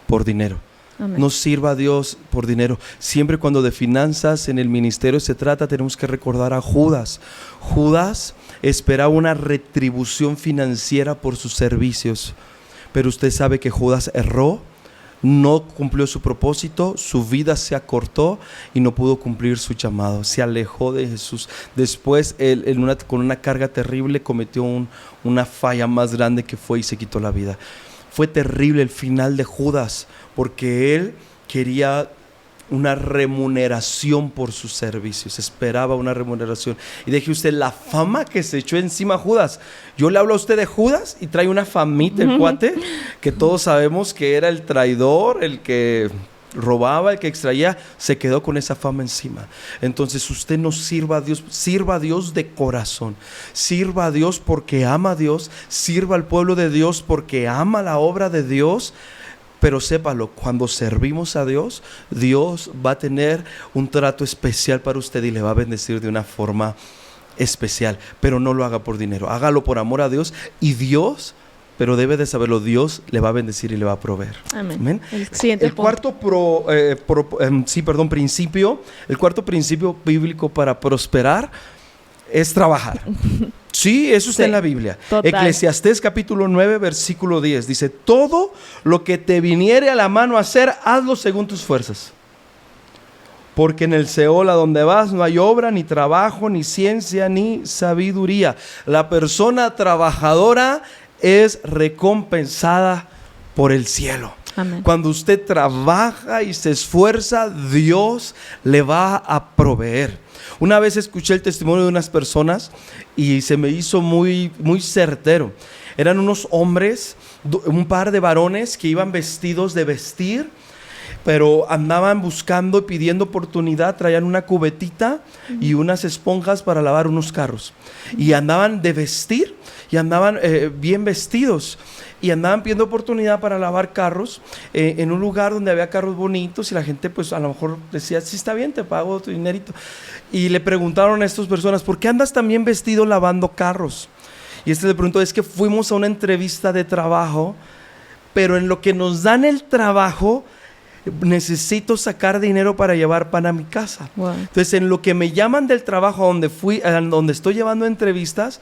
por dinero. Amén. No sirva a Dios por dinero. Siempre cuando de finanzas en el ministerio se trata, tenemos que recordar a Judas. Judas esperaba una retribución financiera por sus servicios, pero usted sabe que Judas erró. No cumplió su propósito, su vida se acortó y no pudo cumplir su llamado. Se alejó de Jesús. Después, con una carga terrible, cometió una falla más grande que fue y se quitó la vida. Fue terrible el final de Judas, porque él quería una remuneración por sus servicios, esperaba una remuneración. Y deje usted la fama que se echó encima Judas. Yo le hablo a usted de Judas y trae una famita el cuate, que todos sabemos que era el traidor, el que robaba, el que extraía, se quedó con esa fama encima. Entonces usted no sirva a Dios de corazón, sirva a Dios porque ama a Dios, sirva al pueblo de Dios porque ama la obra de Dios. Pero sépalo, cuando servimos a Dios, Dios va a tener un trato especial para usted y le va a bendecir de una forma especial. Pero no lo haga por dinero, hágalo por amor a Dios, y Dios, pero debe de saberlo, Dios le va a bendecir y le va a proveer. Amén. Amén. El cuarto principio, el cuarto principio bíblico para prosperar es trabajar. Sí, eso está en la Biblia. Total. Eclesiastés capítulo 9, versículo 10. Dice, todo lo que te viniere a la mano a hacer, hazlo según tus fuerzas. Porque en el Seol a donde vas no hay obra, ni trabajo, ni ciencia, ni sabiduría. La persona trabajadora es recompensada por el cielo. Amén. Cuando usted trabaja y se esfuerza, Dios le va a proveer. Una vez escuché el testimonio de unas personas y se me hizo muy, muy certero. Eran unos hombres, un par de varones que iban vestidos de vestir, pero andaban buscando y pidiendo oportunidad. Traían una cubetita y unas esponjas para lavar unos carros. Y andaban de vestir y andaban bien vestidos. Y andaban pidiendo oportunidad para lavar carros en un lugar donde había carros bonitos, y la gente pues a lo mejor decía, sí, está bien, te pago tu dinerito. Y le preguntaron a estas personas, ¿por qué andas tan bien vestido lavando carros? Y le preguntó, es que fuimos a una entrevista de trabajo, pero en lo que nos dan el trabajo necesito sacar dinero para llevar pan a mi casa. Wow. Entonces, en lo que me llaman del trabajo donde estoy llevando entrevistas,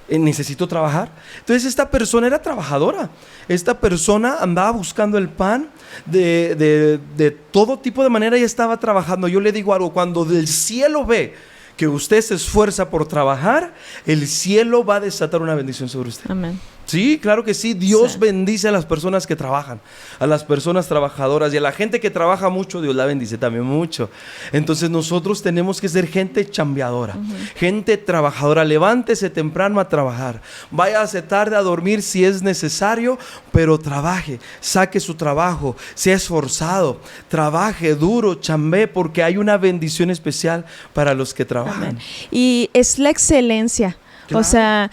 necesito trabajar. Entonces esta persona era trabajadora. Esta persona andaba buscando el pan de todo tipo de manera y estaba trabajando. Yo le digo algo, cuando del cielo ve que usted se esfuerza por trabajar, el cielo va a desatar una bendición sobre usted. Amén. Sí, claro que sí. Dios bendice a las personas que trabajan, a las personas trabajadoras, y a la gente que trabaja mucho, Dios la bendice también mucho. Entonces nosotros tenemos que ser gente chambeadora, gente trabajadora. Levántese temprano a trabajar, váyase tarde a dormir si es necesario, pero trabaje, saque su trabajo, sea esforzado, trabaje duro, chambee, porque hay una bendición especial para los que trabajan. Amén. Y es la excelencia. Claro. O sea,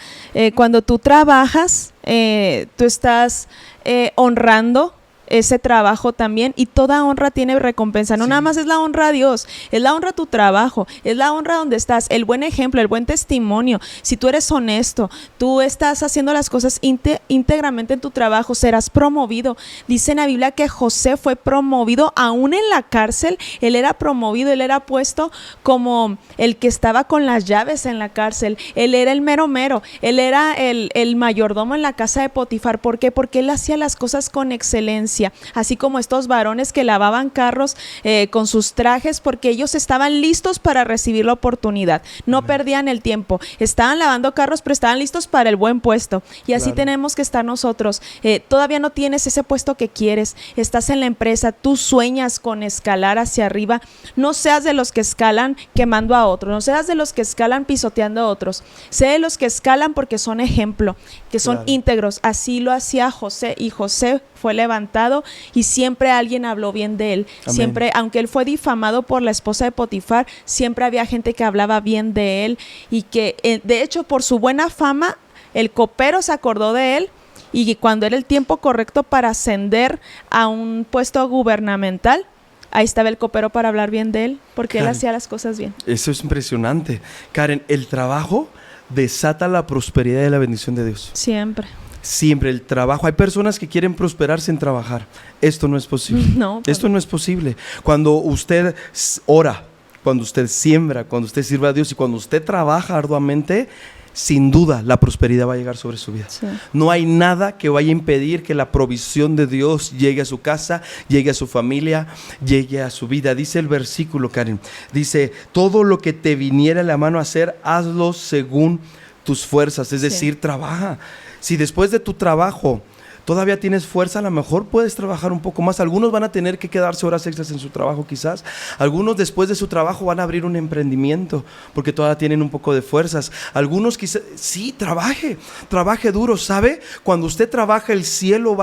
cuando tú trabajas, tú estás honrando ese trabajo también, y toda honra tiene recompensa. No nada más es la honra a Dios, es la honra a tu trabajo, es la honra donde estás, el buen ejemplo, el buen testimonio. Si tú eres honesto, tú estás haciendo las cosas íntegramente en tu trabajo, serás promovido. Dice en la Biblia que José fue promovido aún en la cárcel. Él era promovido, él era puesto como el que estaba con las llaves en la cárcel. Él era el mero mero, él era el mayordomo en la casa de Potifar. ¿Por qué? Porque él hacía las cosas con excelencia. Así como estos varones que lavaban carros con sus trajes, porque ellos estaban listos para recibir la oportunidad. No perdían el tiempo. Estaban lavando carros, pero estaban listos para el buen puesto. Y así tenemos que estar nosotros. Todavía no tienes ese puesto que quieres. Estás en la empresa, tú sueñas con escalar hacia arriba. No seas de los que escalan quemando a otros. No seas de los que escalan pisoteando a otros. Sé de los que escalan porque son ejemplo, que son íntegros. Así lo hacía José, y José fue levantado y siempre alguien habló bien de él. Amén. Siempre, aunque él fue difamado por la esposa de Potifar, siempre había gente que hablaba bien de él, y que de hecho por su buena fama el copero se acordó de él, y cuando era el tiempo correcto para ascender a un puesto gubernamental, ahí estaba el copero para hablar bien de él, porque Karen, él hacía las cosas bien. Eso es impresionante. Karen, el trabajo desata la prosperidad y la bendición de Dios. Siempre. Siempre el trabajo. Hay personas que quieren prosperar sin trabajar. Esto no es posible. No, esto no es posible. Cuando usted ora, cuando usted siembra, cuando usted sirve a Dios y cuando usted trabaja arduamente, sin duda la prosperidad va a llegar sobre su vida. Sí. No hay nada que vaya a impedir que la provisión de Dios llegue a su casa, llegue a su familia, llegue a su vida. Dice el versículo, Karen, dice, todo lo que te viniera a la mano a hacer, hazlo según tus fuerzas. Es decir, trabaja. Si después de tu trabajo Todavía tienes fuerza, a lo mejor puedes trabajar un poco más. Algunos van a tener que quedarse horas extras en su trabajo quizás. Algunos después de su trabajo van a abrir un emprendimiento porque todavía tienen un poco de fuerzas. Algunos quizás, sí, trabaje duro, ¿sabe? Cuando usted trabaja, el cielo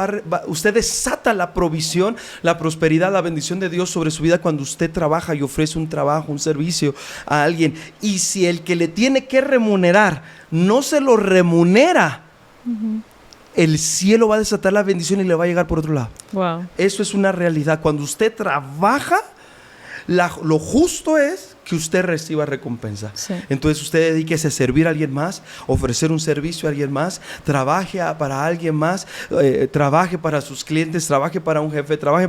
usted desata la provisión, la prosperidad, la bendición de Dios sobre su vida cuando usted trabaja y ofrece un trabajo, un servicio a alguien. Y si el que le tiene que remunerar no se lo remunera, el cielo va a desatar la bendición y le va a llegar por otro lado. Wow. Eso es una realidad. Cuando usted trabaja, lo justo es que usted reciba recompensa. Sí. Entonces usted dedíquese a servir a alguien más, ofrecer un servicio a alguien más, trabaje para alguien más, trabaje para sus clientes, trabaje para un jefe, trabaje.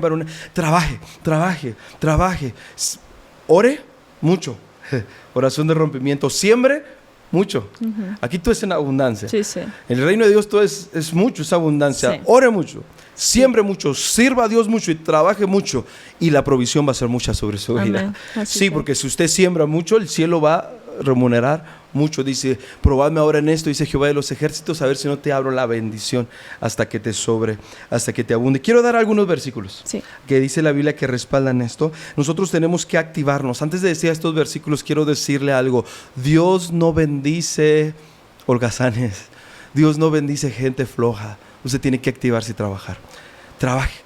Ore mucho. Oración de rompimiento. Siembre mucho. Aquí todo es en abundancia. Sí, sí. En el reino de Dios todo es mucho, es abundancia. Sí. Ore mucho, siembre mucho, sirva a Dios mucho y trabaje mucho. Y la provisión va a ser mucha sobre su vida. Así Sí, sea. porque si usted siembra mucho, el cielo va a remunerar mucho. Dice, probadme ahora en esto, dice Jehová de los ejércitos, a ver si no te abro la bendición hasta que te sobre, hasta que te abunde. Quiero dar algunos versículos que dice la Biblia que respaldan esto. Nosotros tenemos que activarnos. Antes de decir estos versículos, quiero decirle algo. Trabajo no bendice holgazanes. Dios no bendice gente floja. Usted tiene que activarse y trabajar. Trabaje.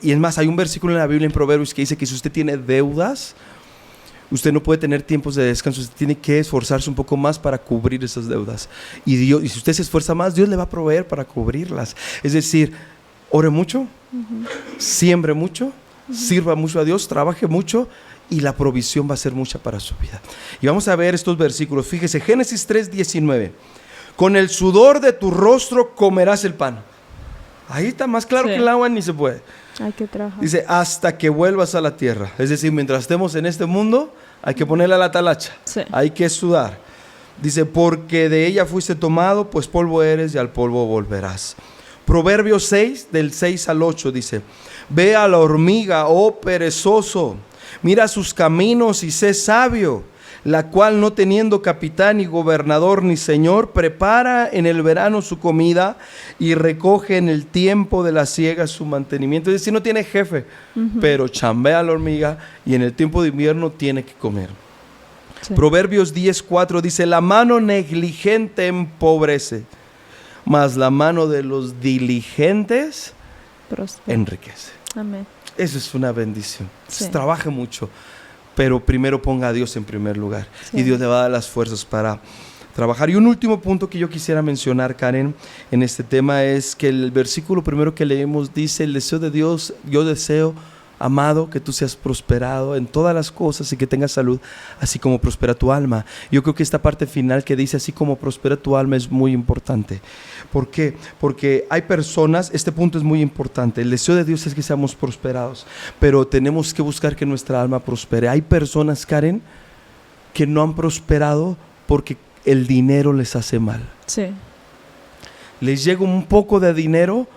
Y es más, hay un versículo en la Biblia, en Proverbios, que dice que si usted tiene deudas, usted no puede tener tiempos de descanso. Usted tiene que esforzarse un poco más para cubrir esas deudas. Y si usted se esfuerza más, Dios le va a proveer para cubrirlas. Es decir, ore mucho, siembre mucho, sirva mucho a Dios, trabaje mucho, y la provisión va a ser mucha para su vida. Y vamos a ver estos versículos. Fíjese, Génesis 3:19. Con el sudor de tu rostro comerás el pan. Ahí está más claro que el agua, ni se puede. Hay que trabajar. Dice, hasta que vuelvas a la tierra. Es decir, mientras estemos en este mundo, hay que ponerle a la talacha. Sí. Hay que sudar. Dice, porque de ella fuiste tomado, pues polvo eres y al polvo volverás. Proverbios 6, del 6 al 8, dice, ve a la hormiga, oh perezoso, mira sus caminos y sé sabio, la cual no teniendo capitán ni gobernador ni señor, prepara en el verano su comida y recoge en el tiempo de la siega su mantenimiento. Es decir, no tiene jefe, pero chambea la hormiga y en el tiempo de invierno tiene que comer. Sí. Proverbios 10:4 dice, la mano negligente empobrece, mas la mano de los diligentes enriquece. Amén. Eso es una bendición. Sí. Trabaje mucho, pero primero ponga a Dios en primer lugar. Sí. Y Dios le va a dar las fuerzas para trabajar. Y un último punto que yo quisiera mencionar, Karen, en este tema es que el versículo primero que leemos dice, el deseo de Dios, yo deseo, amado, que tú seas prosperado en todas las cosas y que tengas salud, así como prospera tu alma. Yo creo que esta parte final que dice, así como prospera tu alma, es muy importante. ¿Por qué? Porque hay personas, este punto es muy importante, el deseo de Dios es que seamos prosperados, pero tenemos que buscar que nuestra alma prospere. Hay personas, Karen, que no han prosperado porque el dinero les hace mal. Sí. Les llega un poco de dinero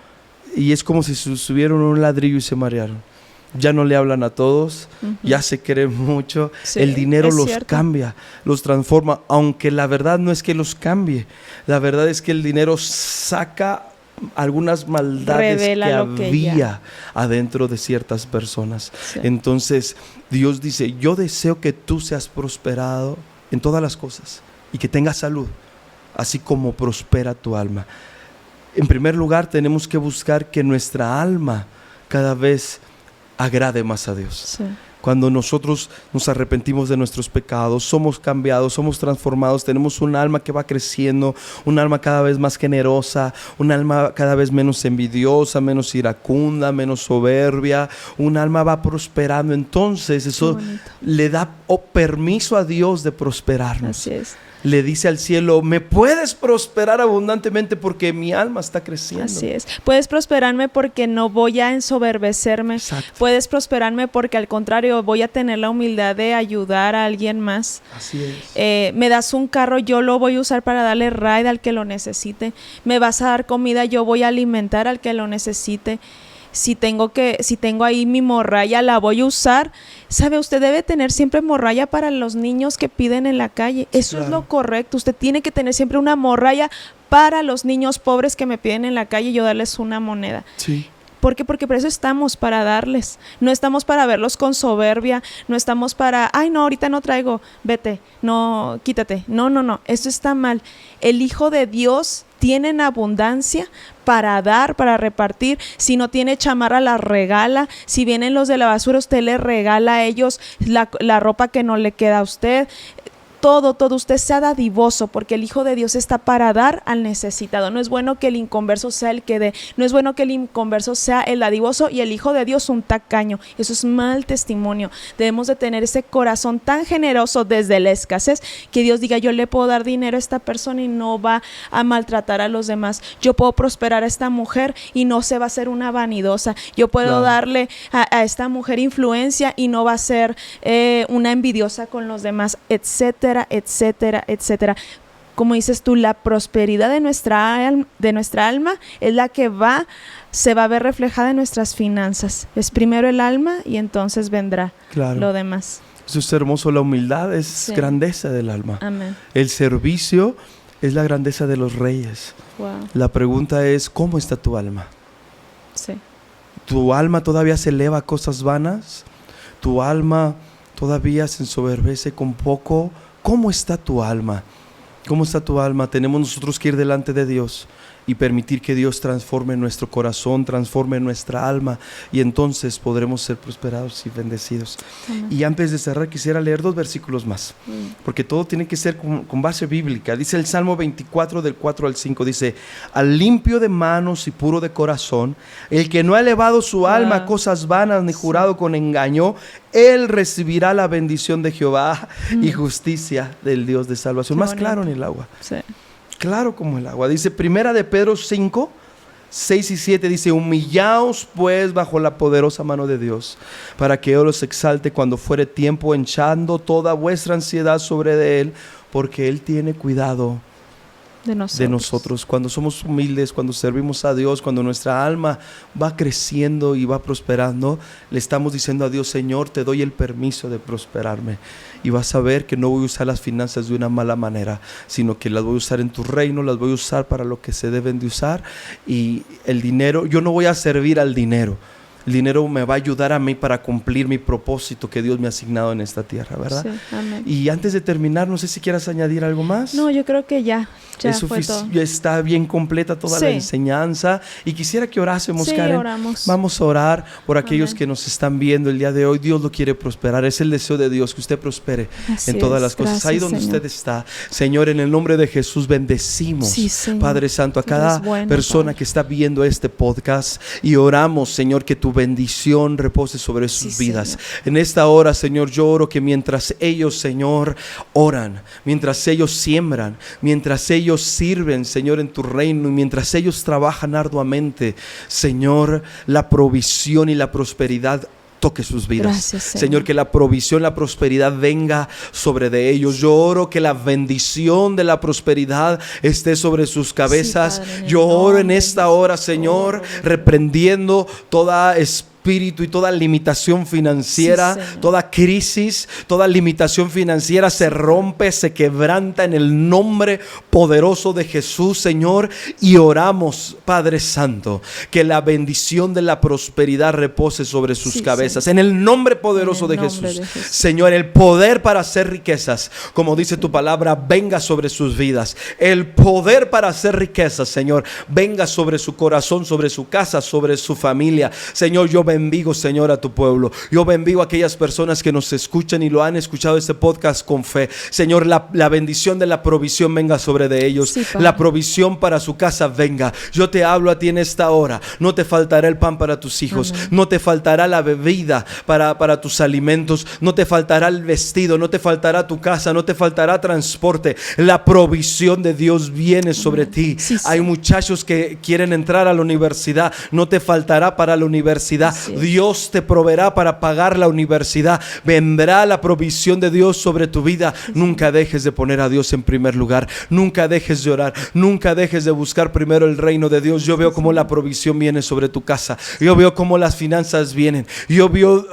y es como si subieron un ladrillo y se marearon. Ya no le hablan a todos, ya se creen mucho. Sí, el dinero los cambia, los transforma, aunque la verdad no es que los cambie. La verdad es que el dinero saca algunas maldades que había adentro de ciertas personas. Sí. Entonces Dios dice, yo deseo que tú seas prosperado en todas las cosas y que tengas salud, así como prospera tu alma. En primer lugar, tenemos que buscar que nuestra alma cada vez agrade más a Dios. Sí. Cuando nosotros nos arrepentimos de nuestros pecados, somos cambiados, somos transformados, tenemos un alma que va creciendo, un alma cada vez más generosa, un alma cada vez menos envidiosa, menos iracunda, menos soberbia, un alma va prosperando. Entonces eso le da permiso a Dios de prosperarnos. Así es. Le dice al cielo, me puedes prosperar abundantemente porque mi alma está creciendo. Así es. Puedes prosperarme porque no voy a ensoberbecerme. Exacto. Puedes prosperarme porque al contrario voy a tener la humildad de ayudar a alguien más. Así es. Me das un carro, yo lo voy a usar para darle ride al que lo necesite. Me vas a dar comida, yo voy a alimentar al que lo necesite. si tengo ahí mi morralla, la voy a usar. ¿Sabe? Usted debe tener siempre morralla para los niños que piden en la calle. Eso Claro. es lo correcto. Usted tiene que tener siempre una morralla para los niños pobres que me piden en la calle y yo darles una moneda. Sí. ¿Por qué? Porque por eso estamos, para darles. No estamos para verlos con soberbia, no estamos para, ay no, ahorita no traigo, vete, no, quítate. No, eso está mal. El Hijo de Dios tiene en abundancia para dar, para repartir. Si no tiene chamarra, la regala. Si vienen los de la basura, usted le regala a ellos la ropa que no le queda a usted. Todo, usted sea dadivoso, porque el Hijo de Dios está para dar al necesitado. No es bueno que el inconverso sea el que dé, no es bueno que el inconverso sea el dadivoso y el Hijo de Dios un tacaño. Eso es mal testimonio. Debemos de tener ese corazón tan generoso desde la escasez, que Dios diga, yo le puedo dar dinero a esta persona y no va a maltratar a los demás. Yo puedo prosperar a esta mujer y no se va a hacer una vanidosa. Yo puedo Claro. darle a esta mujer influencia y no va a ser una envidiosa con los demás, etcétera, etcétera. Como dices tú, la prosperidad de nuestra alma es la que se va a ver reflejada en nuestras finanzas. Es primero el alma y entonces vendrá Claro. lo demás. Eso es hermoso. La humildad es Sí. grandeza del alma. Amén. El servicio es la grandeza de los reyes. Wow. La pregunta es, ¿cómo está tu alma? Sí. ¿Tu alma todavía se eleva a cosas vanas? ¿Tu alma todavía se ensoberbece con poco? ¿Cómo está tu alma? ¿Cómo está tu alma? Tenemos nosotros que ir delante de Dios y permitir que Dios transforme nuestro corazón, transforme nuestra alma, y entonces podremos ser prosperados y bendecidos. Amén. Y antes de cerrar quisiera leer 2 versículos más, porque todo tiene que ser con base bíblica. Dice el Salmo 24 del 4 al 5, dice: al limpio de manos y puro de corazón, el que no ha elevado su alma a cosas vanas ni jurado con engaño, él recibirá la bendición de Jehová y justicia del Dios de salvación. Qué Más bonito. claro en el agua, Sí. claro como el agua. Dice Primera de Pedro 5, 6 y 7, dice: humillaos pues bajo la poderosa mano de Dios, para que Él os exalte cuando fuere tiempo, echando toda vuestra ansiedad sobre de Él, porque Él tiene cuidado de nosotros. Cuando somos humildes, cuando servimos a Dios, cuando nuestra alma va creciendo y va prosperando, le estamos diciendo a Dios: Señor, te doy el permiso de prosperarme, y vas a ver que no voy a usar las finanzas de una mala manera, sino que las voy a usar en tu reino, las voy a usar para lo que se deben de usar. Y el dinero, yo no voy a servir al dinero. El dinero me va a ayudar a mí para cumplir mi propósito que Dios me ha asignado en esta tierra, ¿verdad? Sí, amén. Y antes de terminar, no sé si quieras añadir algo más. No, yo creo que ya fue todo. Ya está bien completa toda la Sí. enseñanza, y quisiera que orásemos, Sí, Karen. oramos. Vamos a orar por aquellos Amén. que nos están viendo el día de hoy. Dios lo quiere prosperar, es el deseo de Dios que usted prospere Así en todas es. las cosas. Gracias, Ahí donde Señor. usted está, Señor, en el nombre de Jesús bendecimos, Sí, Señor. Padre Santo, a Tú cada eres bueno, persona Padre. que está viendo este podcast, y oramos, Señor, que tu bendición repose sobre sus Sí, vidas. Señor. En esta hora, Señor, yo oro que mientras ellos, Señor, oran, mientras ellos siembran, mientras ellos sirven, Señor, en tu reino, y mientras ellos trabajan arduamente, Señor, la provisión y la prosperidad toque sus vidas. Gracias, Señor. Señor, que la provisión, la prosperidad venga sobre de ellos. Yo oro que la bendición de la prosperidad esté sobre sus cabezas. Sí, Padre, en el Yo oro en nombre de esta Jesús. hora, Señor, Oro. reprendiendo toda espíritu y toda limitación financiera, Sí, Señor. toda crisis, toda limitación financiera se rompe, se quebranta en el nombre poderoso de Jesús, Señor. Y oramos, Padre Santo, que la bendición de la prosperidad repose sobre sus Sí, cabezas, Señor. en el nombre poderoso En el de nombre Jesús. de Jesús. Señor, el poder para hacer riquezas, como dice tu palabra, venga sobre sus vidas. El poder para hacer riquezas, Señor, venga sobre su corazón, sobre su casa, sobre su familia. Señor, yo bendigo, Señor, a tu pueblo. Yo bendigo a aquellas personas que nos escuchan y lo han escuchado este podcast con fe. Señor, la bendición de la provisión venga sobre de ellos. Sí, Padre. La provisión para su casa venga. Yo te hablo a ti en esta hora. No te faltará el pan para tus hijos. Amén. No te faltará la bebida para tus alimentos. No te faltará el vestido. No te faltará tu casa. No te faltará transporte. La provisión de Dios viene sobre ti. Sí, sí. Hay muchachos que quieren entrar a la universidad. No te faltará para la universidad. Así es. Dios te proveerá para pagar la universidad. Vendrá la provisión de Dios sobre tu vida. Nunca dejes de poner a Dios en primer lugar. Nunca dejes de orar. Nunca dejes de buscar primero el reino de Dios. Yo veo cómo la provisión viene sobre tu casa. Yo veo cómo las finanzas vienen. Yo veo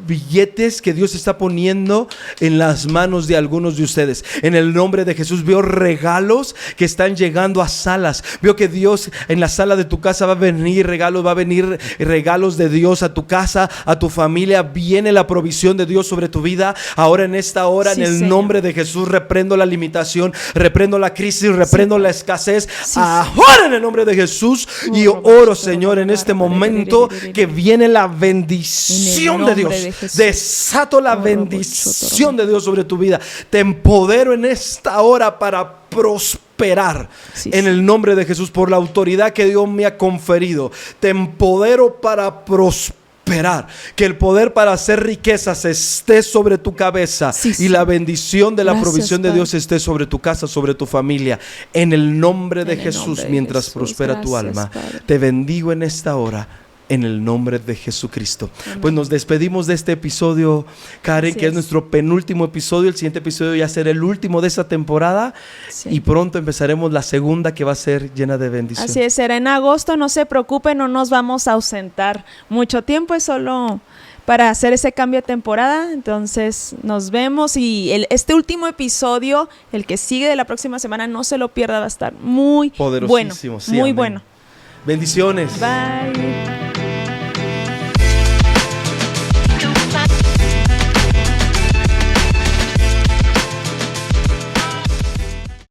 billetes que Dios está poniendo en las manos de algunos de ustedes. En el nombre de Jesús veo regalos que están llegando a salas. Veo que Dios en la sala de tu casa va a venir regalos de Dios a tu casa, a tu familia. Viene la provisión de Dios sobre tu vida. Ahora en esta hora, Sí, en el Señor. nombre de Jesús, reprendo la limitación, reprendo la crisis, reprendo la escasez. Sí, Ahora en el nombre de Jesús, y oro, Señor, en este momento que viene la bendición de Dios. Desato la bendición de Dios sobre tu vida. Te empodero en esta hora para prosperar. Sí, En el nombre de Jesús, por la autoridad que Dios me ha conferido, te empodero para prosperar. Que el poder para hacer riquezas esté sobre tu cabeza, Sí, y sí. la bendición de la Gracias, provisión de Padre. Dios esté sobre tu casa, sobre tu familia. En el nombre de En el Jesús, nombre de mientras Jesús. prospera tu Gracias, alma, Padre. te bendigo en esta hora. En el nombre de Jesucristo. Pues nos despedimos de este episodio, Karen, Así que es es. nuestro penúltimo episodio. El siguiente episodio ya será el último de esta temporada. Sí. Y pronto empezaremos la segunda, que va a ser llena de bendición. Así es, será en agosto, no se preocupen, no nos vamos a ausentar mucho tiempo, es solo para hacer ese cambio de temporada. Entonces nos vemos, y este último episodio, el que sigue de la próxima semana, no se lo pierda, va a estar muy bueno, Poderosísimo, sí, muy amén. bueno. Bendiciones. Bye.